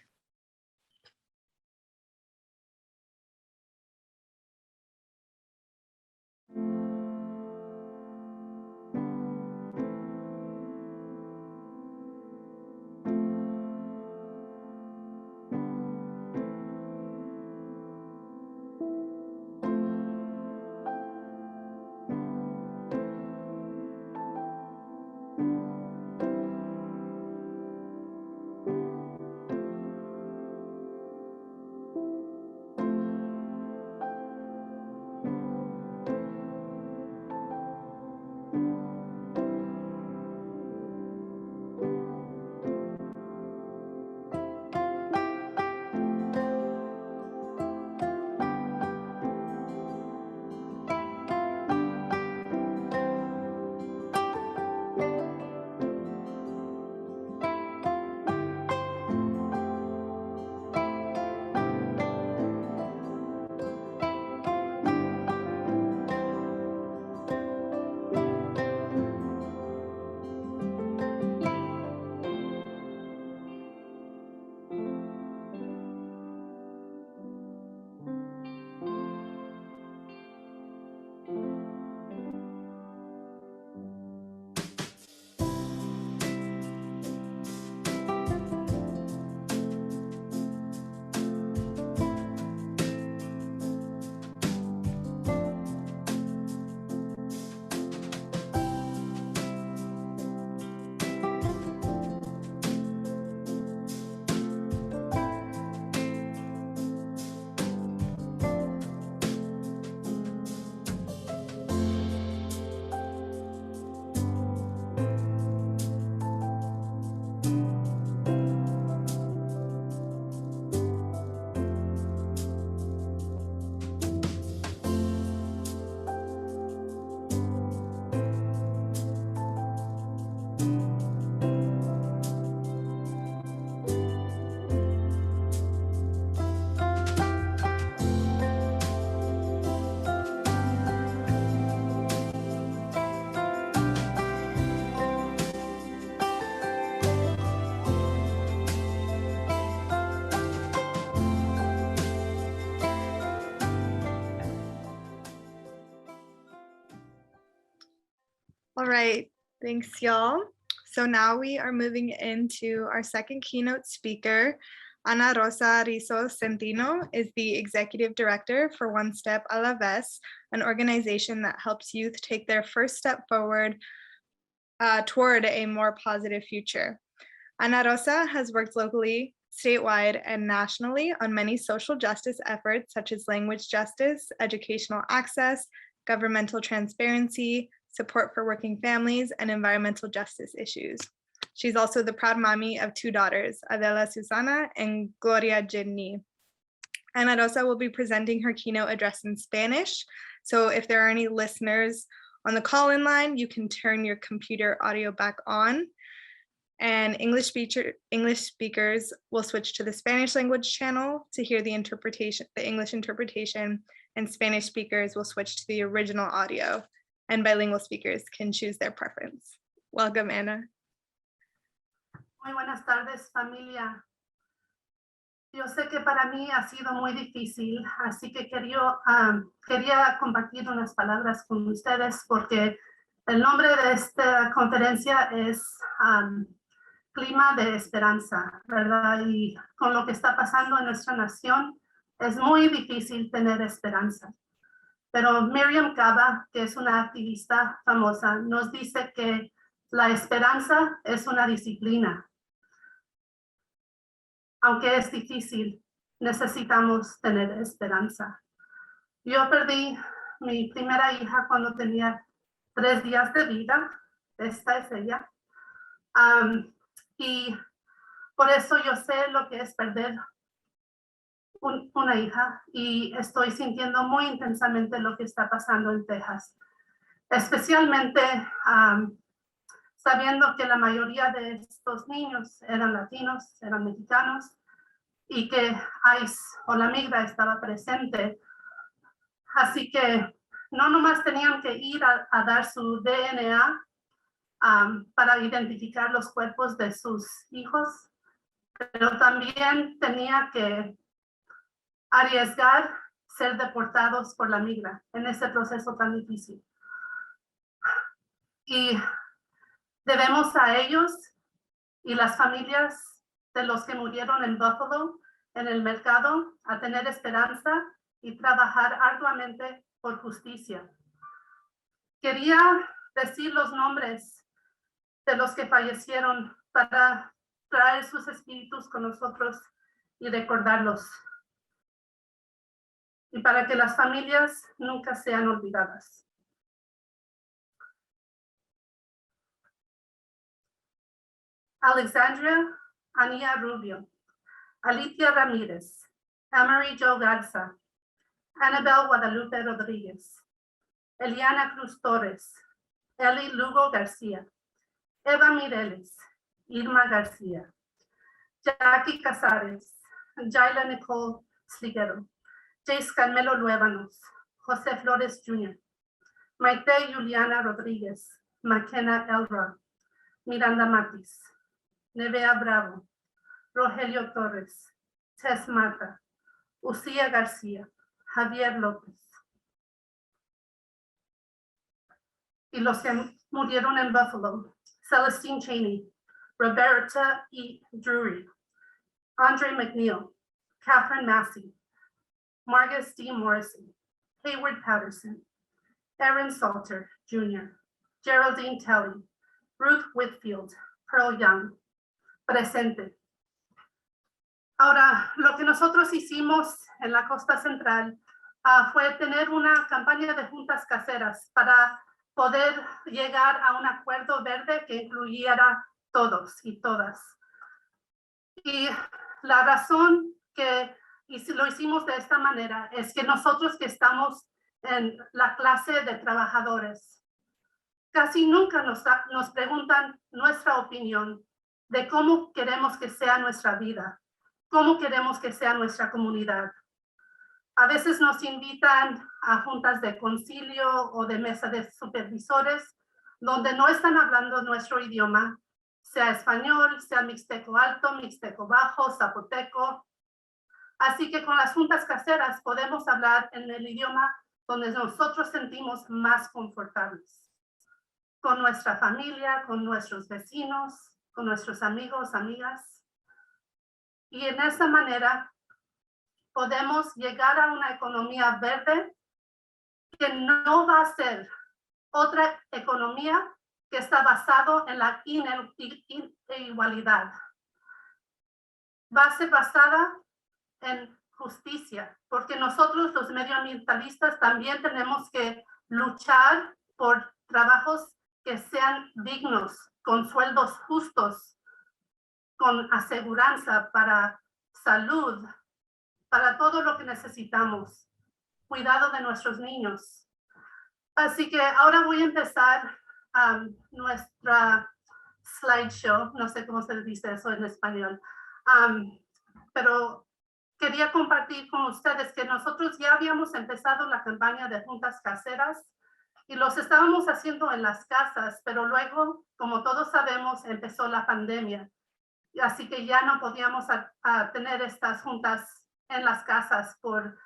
Speaker 1: All right, thanks y'all. So now we are moving into our second keynote speaker. Ana Rosa Rizzo Centino is the Executive Director for One Step a la Vez, an organization that helps youth take their first step forward toward a more positive future. Ana Rosa has worked locally, statewide, and nationally on many social justice efforts such as language justice, educational access, governmental transparency, support for working families, and environmental justice issues. She's also the proud mommy of 2 daughters, Adela Susana and Gloria Jenny. Ana Rosa will be presenting her keynote address in Spanish. So if there are any listeners on the call-in line, you can turn your computer audio back on. And English speakers will switch to the Spanish language channel to hear the English interpretation, and Spanish speakers will switch to the original audio, and bilingual speakers can choose their preference. Welcome, Ana.
Speaker 11: Muy buenas tardes, familia. Yo sé que para mí ha sido muy difícil, así que quería compartir unas palabras con ustedes porque el nombre de esta conferencia es Clima de Esperanza, ¿verdad? Y con lo que está pasando en nuestra nación, es muy difícil tener esperanza. Pero Miriam Caba, que es una activista famosa, nos dice que la esperanza es una disciplina. Aunque es difícil, necesitamos tener esperanza. Yo perdí mi primera hija cuando tenía 3 días de vida. Esta es ella. Y por eso yo sé lo que es perder una hija y estoy sintiendo muy intensamente lo que está pasando en Texas. Especialmente sabiendo que la mayoría de estos niños eran latinos, eran mexicanos, y que ICE o la migra estaba presente. Así que no nomás tenían que ir a dar su DNA para identificar los cuerpos de sus hijos, pero también tenía que arriesgar ser deportados por la migra en ese proceso tan difícil. Y debemos a ellos y las familias de los que murieron en Buffalo, en el mercado, a tener esperanza y trabajar arduamente por justicia. Quería decir los nombres de los que fallecieron para traer sus espíritus con nosotros y recordarlos. Y para que las familias nunca sean olvidadas. Alexandria Ania Rubio, Alicia Ramírez, Amory Jo Garza, Annabel Guadalupe Rodríguez, Eliana Cruz Torres, Eli Lugo García, Eva Mireles, Irma García, Jackie Casares, Jaila Nicole Sliguero, Jace Carmelo Luébanos, José Flores Jr., Maite Juliana Rodríguez, McKenna Elra, Miranda Matis, Nevea Bravo, Rogelio Torres, Tess Mata, Ucía García, Javier López. Y los que murieron en Buffalo, Celestine Cheney, Roberta E. Drury, Andre McNeil, Catherine Massey, Margus D. Morrison, Hayward Patterson, Aaron Salter, Jr., Geraldine Telly, Ruth Whitfield, Pearl Young, presente. Ahora, lo que nosotros hicimos en la Costa Central fue tener una campaña de juntas caseras para poder llegar a un acuerdo verde que incluyera todos y todas. Y la razón que lo hicimos de esta manera es que nosotros que estamos en la clase de trabajadores, casi nunca nos preguntan nuestra opinión de cómo queremos que sea nuestra vida, cómo queremos que sea nuestra comunidad. A veces nos invitan a juntas de concilio o de mesa de supervisores, donde no están hablando nuestro idioma, sea español, sea mixteco alto, mixteco bajo, zapoteco. Así que con las juntas caseras podemos hablar en el idioma donde nosotros sentimos más confortables. con nuestra familia, con nuestros vecinos, con nuestros amigos, amigas. Y en esa manera podemos llegar a una economía verde que no va a ser otra economía que está basado en la inigualdad. Va a ser basada en justicia, porque nosotros los medioambientalistas también tenemos que luchar por trabajos que sean dignos, con sueldos justos, con aseguranza para salud, para todo lo que necesitamos, cuidado de nuestros niños. Así que ahora voy a empezar nuestra slideshow, no sé cómo se dice eso en español, pero quería compartir con ustedes que nosotros ya habíamos empezado la campaña de juntas caseras y los estábamos haciendo en las casas, pero luego, como todos sabemos, empezó la pandemia. Así que ya no podíamos tener estas juntas en las casas por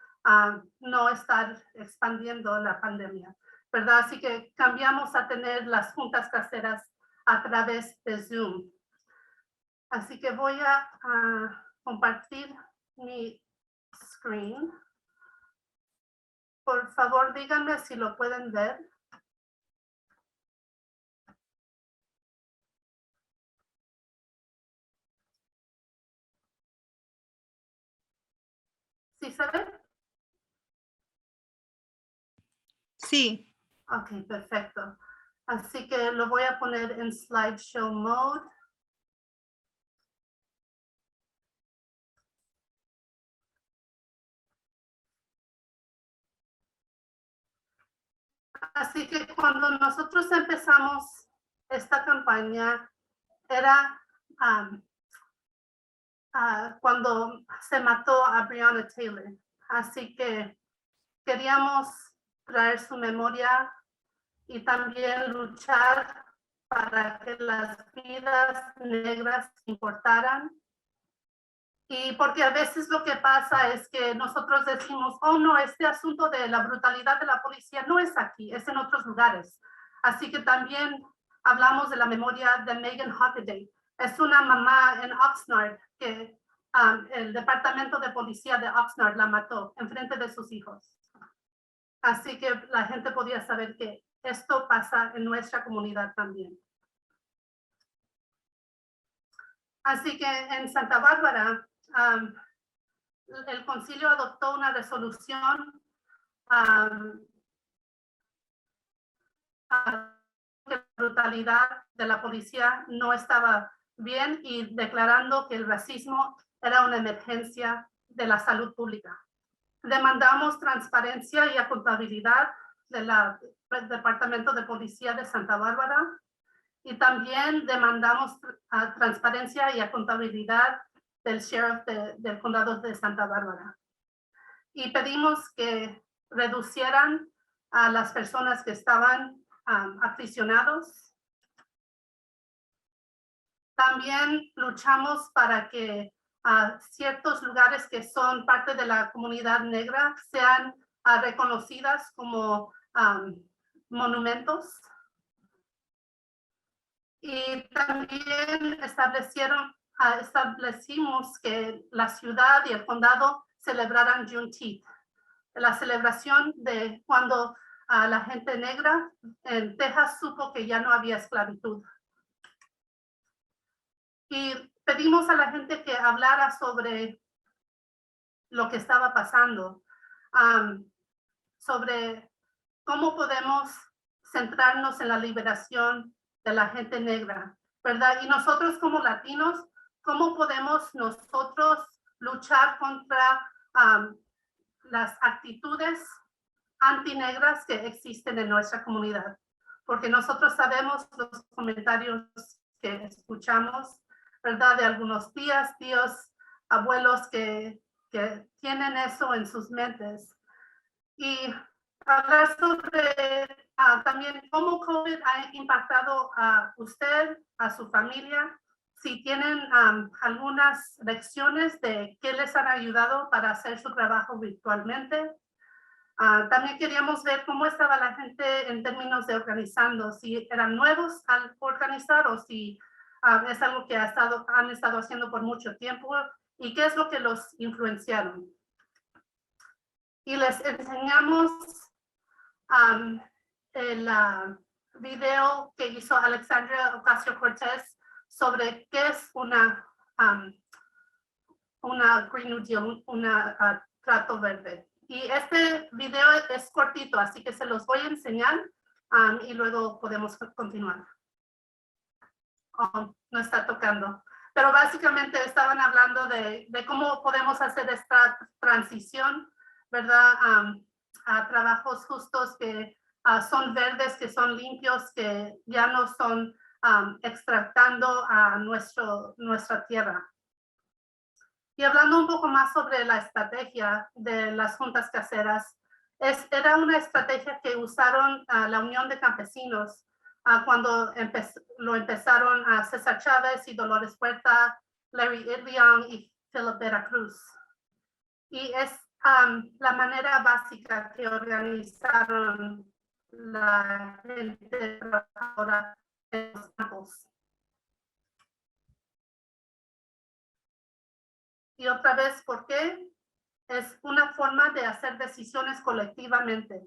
Speaker 11: no estar expandiendo la pandemia, ¿verdad? Así que cambiamos a tener las juntas caseras a través de Zoom. Así que voy a compartir mi screen. Por favor, díganme si lo pueden ver. ¿Sí se ve?
Speaker 1: Sí.
Speaker 11: Ok, perfecto. Así que lo voy a poner en slideshow mode. Así que cuando nosotros empezamos esta campaña, era cuando se mató a Breonna Taylor. Así que queríamos traer su memoria y también luchar para que las vidas negras importaran. Y porque a veces lo que pasa es que nosotros decimos, oh no, este asunto de la brutalidad de la policía no es aquí, es en otros lugares. Así que también hablamos de la memoria de Megan Hockaday. Es una mamá en Oxnard que el departamento de policía de Oxnard la mató en frente de sus hijos. Así que la gente podía saber que esto pasa en nuestra comunidad también. Así que en Santa Bárbara, el concilio adoptó una resolución que la brutalidad de la policía no estaba bien y declarando que el racismo era una emergencia de la salud pública. Demandamos transparencia y accountabilidad del Departamento de Policía de Santa Bárbara y también demandamos transparencia y accountabilidad del sheriff del condado de Santa Bárbara. Y pedimos que reducieran a las personas que estaban aprisionados. También luchamos para que ciertos lugares que son parte de la comunidad negra sean reconocidas como monumentos. Y también establecimos que la ciudad y el condado celebraran Juneteenth, la celebración de cuando la gente negra en Texas supo que ya no había esclavitud. Y pedimos a la gente que hablara sobre lo que estaba pasando, sobre cómo podemos centrarnos en la liberación de la gente negra, ¿verdad? Y nosotros como latinos, ¿cómo podemos nosotros luchar contra las actitudes antinegras que existen en nuestra comunidad? Porque nosotros sabemos los comentarios que escuchamos, ¿verdad? De algunos tíos, abuelos que tienen eso en sus mentes. Y hablar sobre también cómo COVID ha impactado a usted, a su familia, si tienen algunas lecciones de qué les han ayudado para hacer su trabajo virtualmente. También queríamos ver cómo estaba la gente en términos de organizando, si eran nuevos al organizar o si es algo que han estado haciendo por mucho tiempo y qué es lo que los influenciaron. Y les enseñamos el video que hizo Alexandria Ocasio-Cortez sobre qué es una Green New Deal, una trato verde. Y este video es cortito, así que se los voy a enseñar y luego podemos continuar. Oh, no está tocando. Pero básicamente estaban hablando de cómo podemos hacer esta transición, ¿verdad? A trabajos justos que son verdes, que son limpios, que ya no son extractando a nuestra tierra. Y hablando un poco más sobre la estrategia de las juntas caseras, era una estrategia que usaron la Unión de Campesinos cuando lo empezaron a César Chávez y Dolores Huerta, Larry Idliong y Philip Veracruz. Y es la manera básica que organizaron la gente trabajadora en los campos. Y otra vez, ¿por qué? Es una forma de hacer decisiones colectivamente.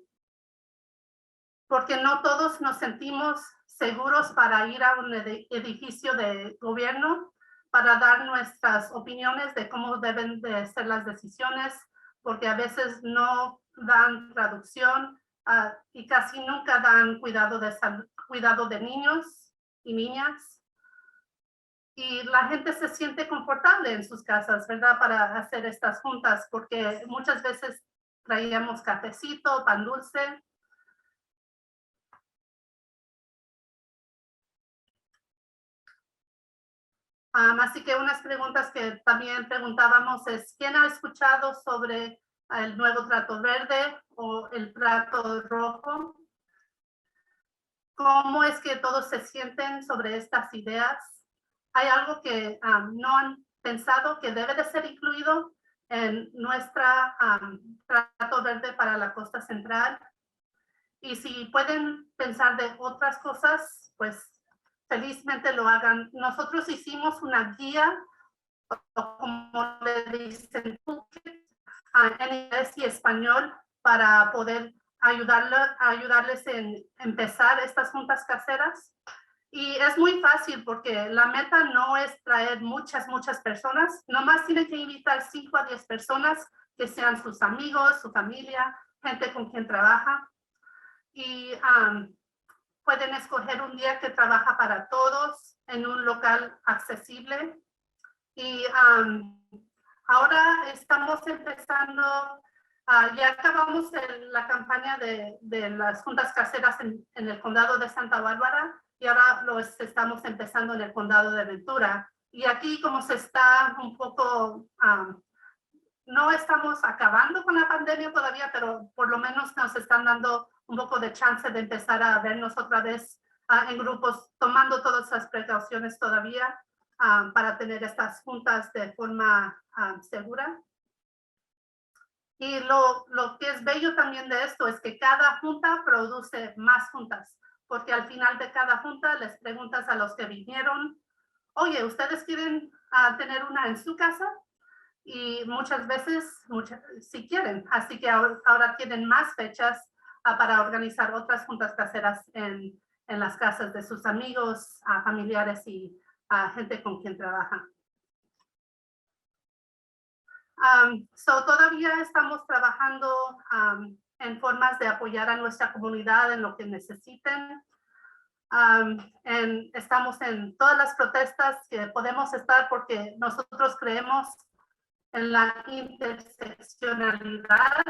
Speaker 11: Porque no todos nos sentimos seguros para ir a un edificio de gobierno, para dar nuestras opiniones de cómo deben de ser las decisiones, porque a veces no dan traducción y casi nunca dan cuidado de niños y niñas. Y la gente se siente confortable en sus casas, ¿verdad? Para hacer estas juntas, porque muchas veces traíamos cafecito, pan dulce. Así que unas preguntas que también preguntábamos es, ¿quién ha escuchado sobre el nuevo trato verde o el trato rojo? ¿Cómo es que todos se sienten sobre estas ideas? ¿Hay algo que no han pensado que debe de ser incluido en nuestra trato verde para la costa central? Y si pueden pensar de otras cosas, pues felizmente lo hagan. Nosotros hicimos una guía, o como le dicen, en inglés y español para poder ayudarles en empezar estas juntas caseras. Y es muy fácil porque la meta no es traer muchas personas, nomás tienen que invitar 5 a 10 personas que sean sus amigos, su familia, gente con quien trabaja. Y pueden escoger un día que trabaja para todos en un local accesible. Y ahora estamos empezando, ya acabamos la campaña de las juntas caseras en el condado de Santa Bárbara y ahora los estamos empezando en el condado de Ventura. Y aquí como se está un poco, no estamos acabando con la pandemia todavía, pero por lo menos nos están dando un poco de chance de empezar a vernos otra vez en grupos, tomando todas las precauciones todavía para tener estas juntas de forma segura. Y lo que es bello también de esto es que cada junta produce más juntas, porque al final de cada junta les preguntas a los que vinieron, oye, ¿ustedes quieren tener una en su casa? Y muchas veces, sí quieren. Así que ahora tienen más fechas para organizar otras juntas caseras en las casas de sus amigos, familiares y gente con quien trabajan. Todavía estamos trabajando en formas de apoyar a nuestra comunidad en lo que necesiten. Estamos en todas las protestas que podemos estar porque nosotros creemos en la interseccionalidad.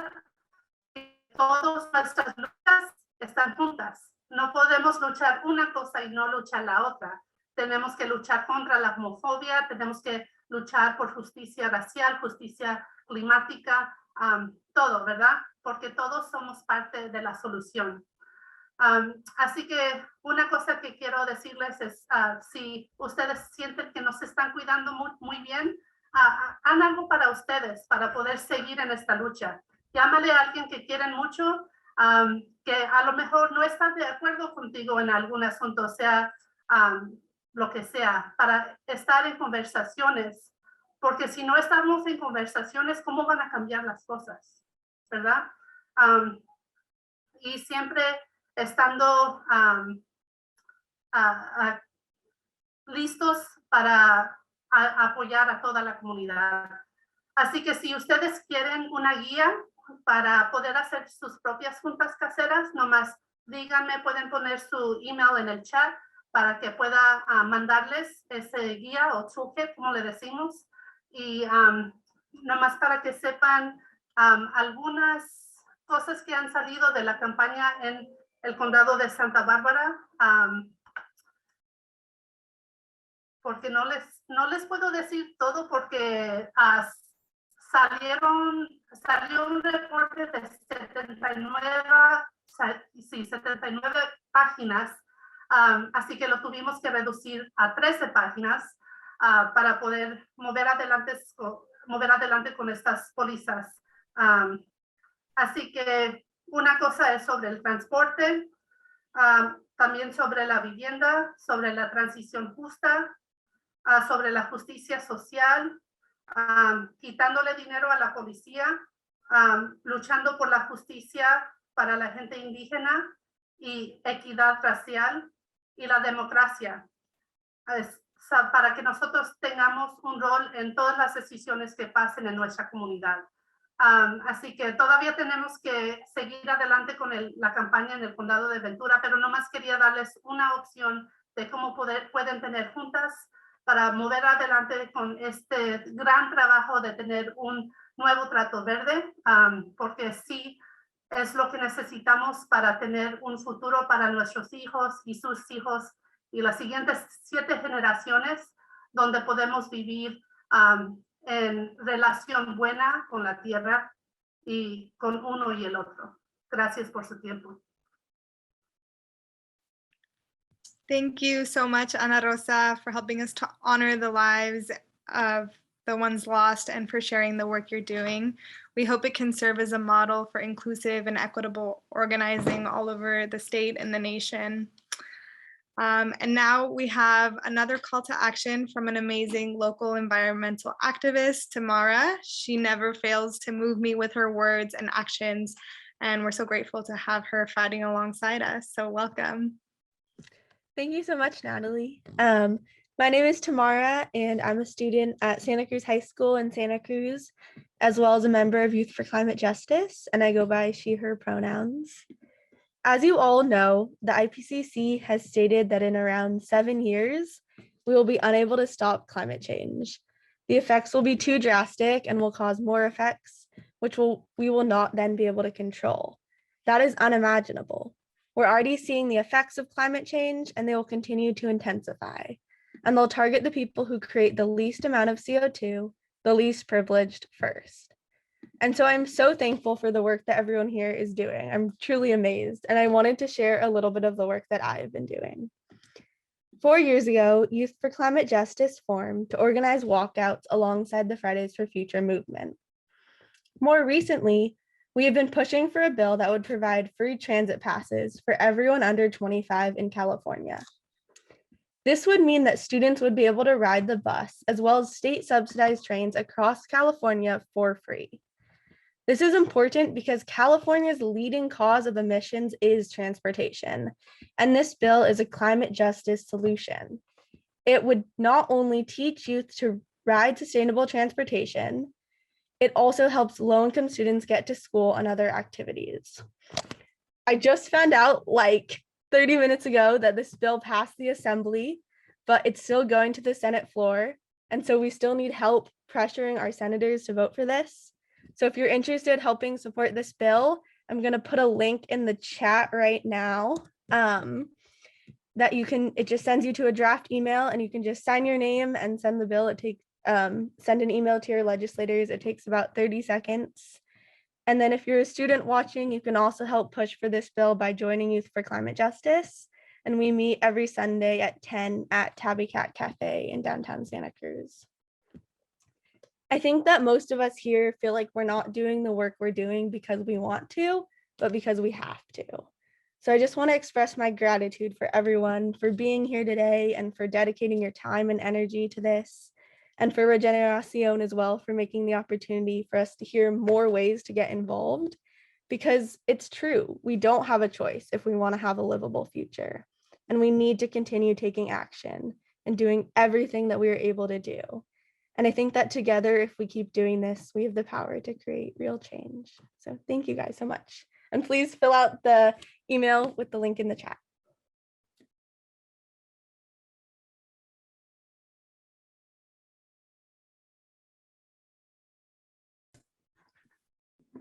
Speaker 11: Todas nuestras luchas están juntas. No podemos luchar una cosa y no luchar la otra. Tenemos que luchar contra la homofobia, tenemos que luchar por justicia racial, justicia climática, todo, ¿verdad? Porque todos somos parte de la solución. Así que una cosa que quiero decirles es, si ustedes sienten que no se están cuidando muy bien, hagan algo para ustedes, para poder seguir en esta lucha. Llámale a alguien que quieren mucho, que a lo mejor no está de acuerdo contigo en algún asunto, sea lo que sea, para estar en conversaciones, porque si no estamos en conversaciones, ¿cómo van a cambiar las cosas? ¿Verdad? Y siempre estando listos para apoyar a toda la comunidad. Así que si ustedes quieren una guía para poder hacer sus propias juntas caseras, nomás díganme, pueden poner su email en el chat para que pueda mandarles ese guía o toolkit, como le decimos. Y nomás para que sepan algunas cosas que han salido de la campaña en el condado de Santa Bárbara, porque no les puedo decir todo porque salió un reporte de 79 páginas, así que lo tuvimos que reducir a 13 páginas para poder mover adelante con estas pólizas. Así que una cosa es sobre el transporte, también sobre la vivienda, sobre la transición justa, sobre la justicia social, quitándole dinero a la policía, luchando por la justicia para la gente indígena y equidad racial y la democracia, para que nosotros tengamos un rol en todas las decisiones que pasen en nuestra comunidad. Así que todavía tenemos que seguir adelante con la campaña en el condado de Ventura, pero nomás quería darles una opción de cómo pueden tener juntas para mover adelante con este gran trabajo de tener un nuevo trato verde, porque sí es lo que necesitamos para tener un futuro para nuestros hijos y sus hijos y las siguientes 7 generaciones, donde podemos vivir en relación buena con la tierra y con uno y el otro. Gracias por su tiempo.
Speaker 1: Thank you so much, Ana Rosa, for helping us to honor the lives of the ones lost and for sharing the work you're doing. We hope it can serve as a model for inclusive and equitable organizing all over the state and the nation. And now we have another call to action from an amazing local environmental activist, Tamara. She never fails to move me with her words and actions, and we're so grateful to have her fighting alongside us. So welcome.
Speaker 12: Thank you so much, Natalie. My name is Tamara, and I'm a student at Santa Cruz High School in Santa Cruz, as well as a member of Youth for Climate Justice, and I go by she, her pronouns. As you all know, the IPCC has stated that in around 7 years, we will be unable to stop climate change. The effects will be too drastic and will cause more effects, which we will not then be able to control. That is unimaginable. We're already seeing the effects of climate change, and they will continue to intensify. And they'll target the people who create the least amount of CO2, the least privileged first. And so I'm so thankful for the work that everyone here is doing. I'm truly amazed. And I wanted to share a little bit of the work that I've been doing. 4 years ago, Youth for Climate Justice formed to organize walkouts alongside the Fridays for Future movement. More recently, we have been pushing for a bill that would provide free transit passes for everyone under 25 in California. This would mean that students would be able to ride the bus as well as state subsidized trains across California for free. This is important because California's leading cause of emissions is transportation, and this bill is a climate justice solution. It would not only teach youth to ride sustainable transportation, it also helps low-income students get to school and other activities. I just found out like 30 minutes ago that this bill passed the Assembly, but it's still going to the Senate floor. And so we still need help pressuring our senators to vote for this. So if you're interested in helping support this bill, I'm going to put a link in the chat right now that you can, it just sends you to a draft email and you can just sign your name and send the bill. It takes send an email to your legislators. It takes about 30 seconds. And then if you're a student watching, you can also help push for this bill by joining Youth for Climate Justice. And we meet every Sunday at 10 at Tabby Cat Cafe in downtown Santa Cruz. I think that most of us here feel like we're not doing the work we're doing because we want to, but because we have to. So I just want to express my gratitude for everyone for being here today and for dedicating your time and energy to this, and for Regeneración as well for making the opportunity for us to hear more ways to get involved, because it's true, we don't have a choice if we want to have a livable future, and we need to continue taking action and doing everything that we are able to do. And I think that together, if we keep doing this, we have the power to create real change. So thank you guys so much. And please fill out the email with the link in the chat.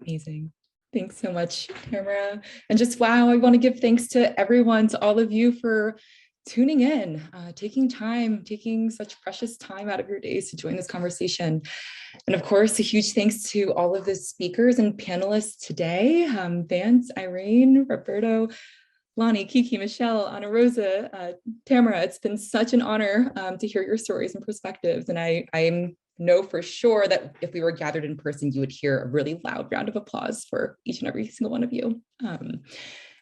Speaker 13: Amazing. Thanks so much, Tamara. And just wow, I want to give thanks to everyone, to all of you for tuning in, taking such precious time out of your days to join this conversation. And of course, a huge thanks to all of the speakers and panelists today, Vance, Irene, Roberto, Lonnie, Kiki, Michelle, Ana Rosa, Tamara. It's been such an honor to hear your stories and perspectives. And I know for sure that if we were gathered in person, you would hear a really loud round of applause for each and every single one of you.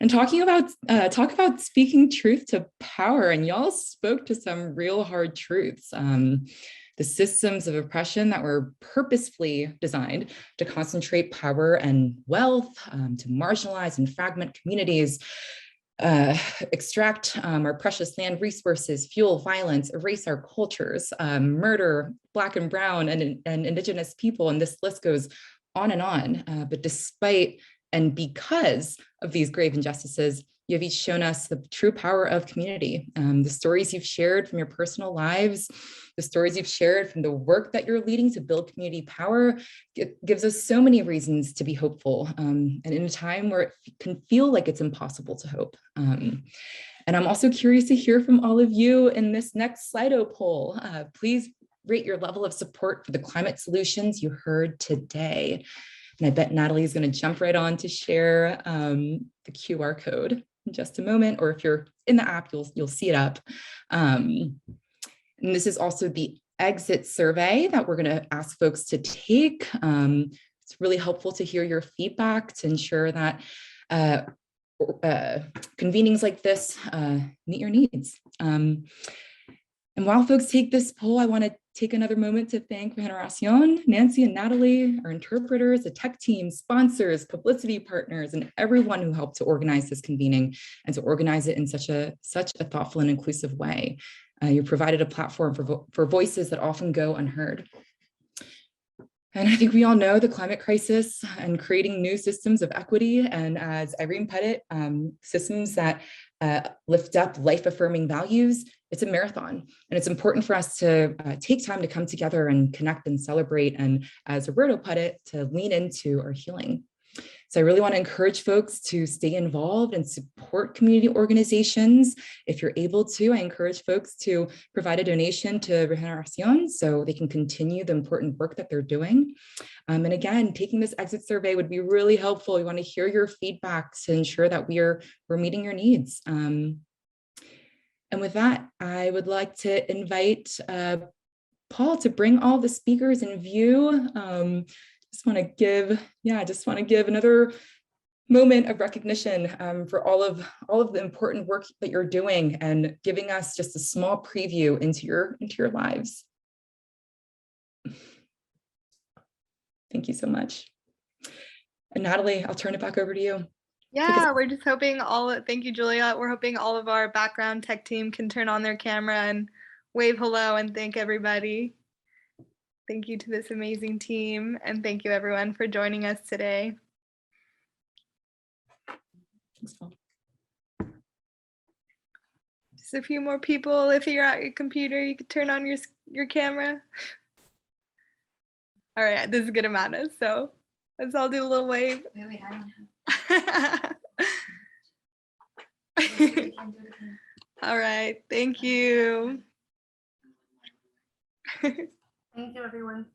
Speaker 13: And talk about speaking truth to power, and y'all spoke to some real hard truths. The systems of oppression that were purposefully designed to concentrate power and wealth, to marginalize and fragment communities, extract our precious land resources, fuel violence, erase our cultures, murder Black and Brown and Indigenous people, and this list goes on and on. But despite and because of these grave injustices, you have each shown us the true power of community. The stories you've shared from your personal lives, the stories you've shared from the work that you're leading to build community power, it gives us so many reasons to be hopeful. And in a time where it can feel like it's impossible to hope. And I'm also curious to hear from all of you in this next Slido poll. Please rate your level of support for the climate solutions you heard today. And I bet Natalie is going to jump right on to share the QR code in just a moment, or if you're in the app, you'll see it up. And this is also the exit survey that we're going to ask folks to take. It's really helpful to hear your feedback to ensure that convenings like this meet your needs. And while folks take this poll, I want to take another moment to thank Regeneración, Nancy and Natalie, our interpreters, the tech team, sponsors, publicity partners, and everyone who helped to organize this convening and to organize it in such a thoughtful and inclusive way. You provided a platform for voices that often go unheard. And I think we all know the climate crisis and creating new systems of equity, and as Irene put it, systems that lift up life-affirming values. It's a marathon, and it's important for us to take time to come together and connect and celebrate, and as Roberto put it, to lean into our healing. So I really want to encourage folks to stay involved and support community organizations. If you're able to, I encourage folks to provide a donation to Regeneración so they can continue the important work that they're doing. And again, taking this exit survey would be really helpful. We want to hear your feedback to ensure that we're meeting your needs. And with that, I would like to invite Paul to bring all the speakers in view. Just want to give another moment of recognition for all of the important work that you're doing and giving us just a small preview into your lives. Thank you so much. And Natalie, I'll turn it back over to you.
Speaker 1: Yeah, we're just hoping thank you, Julia. We're hoping all of our background tech team can turn on their camera and wave hello and thank everybody. Thank you to this amazing team, and thank you everyone for joining us today. Just a few more people. If you're at your computer, you could turn on your camera. All right, this is good amount of, so let's all do a little wave. Wait, I don't have. All right, thank you.
Speaker 11: Thank you, everyone.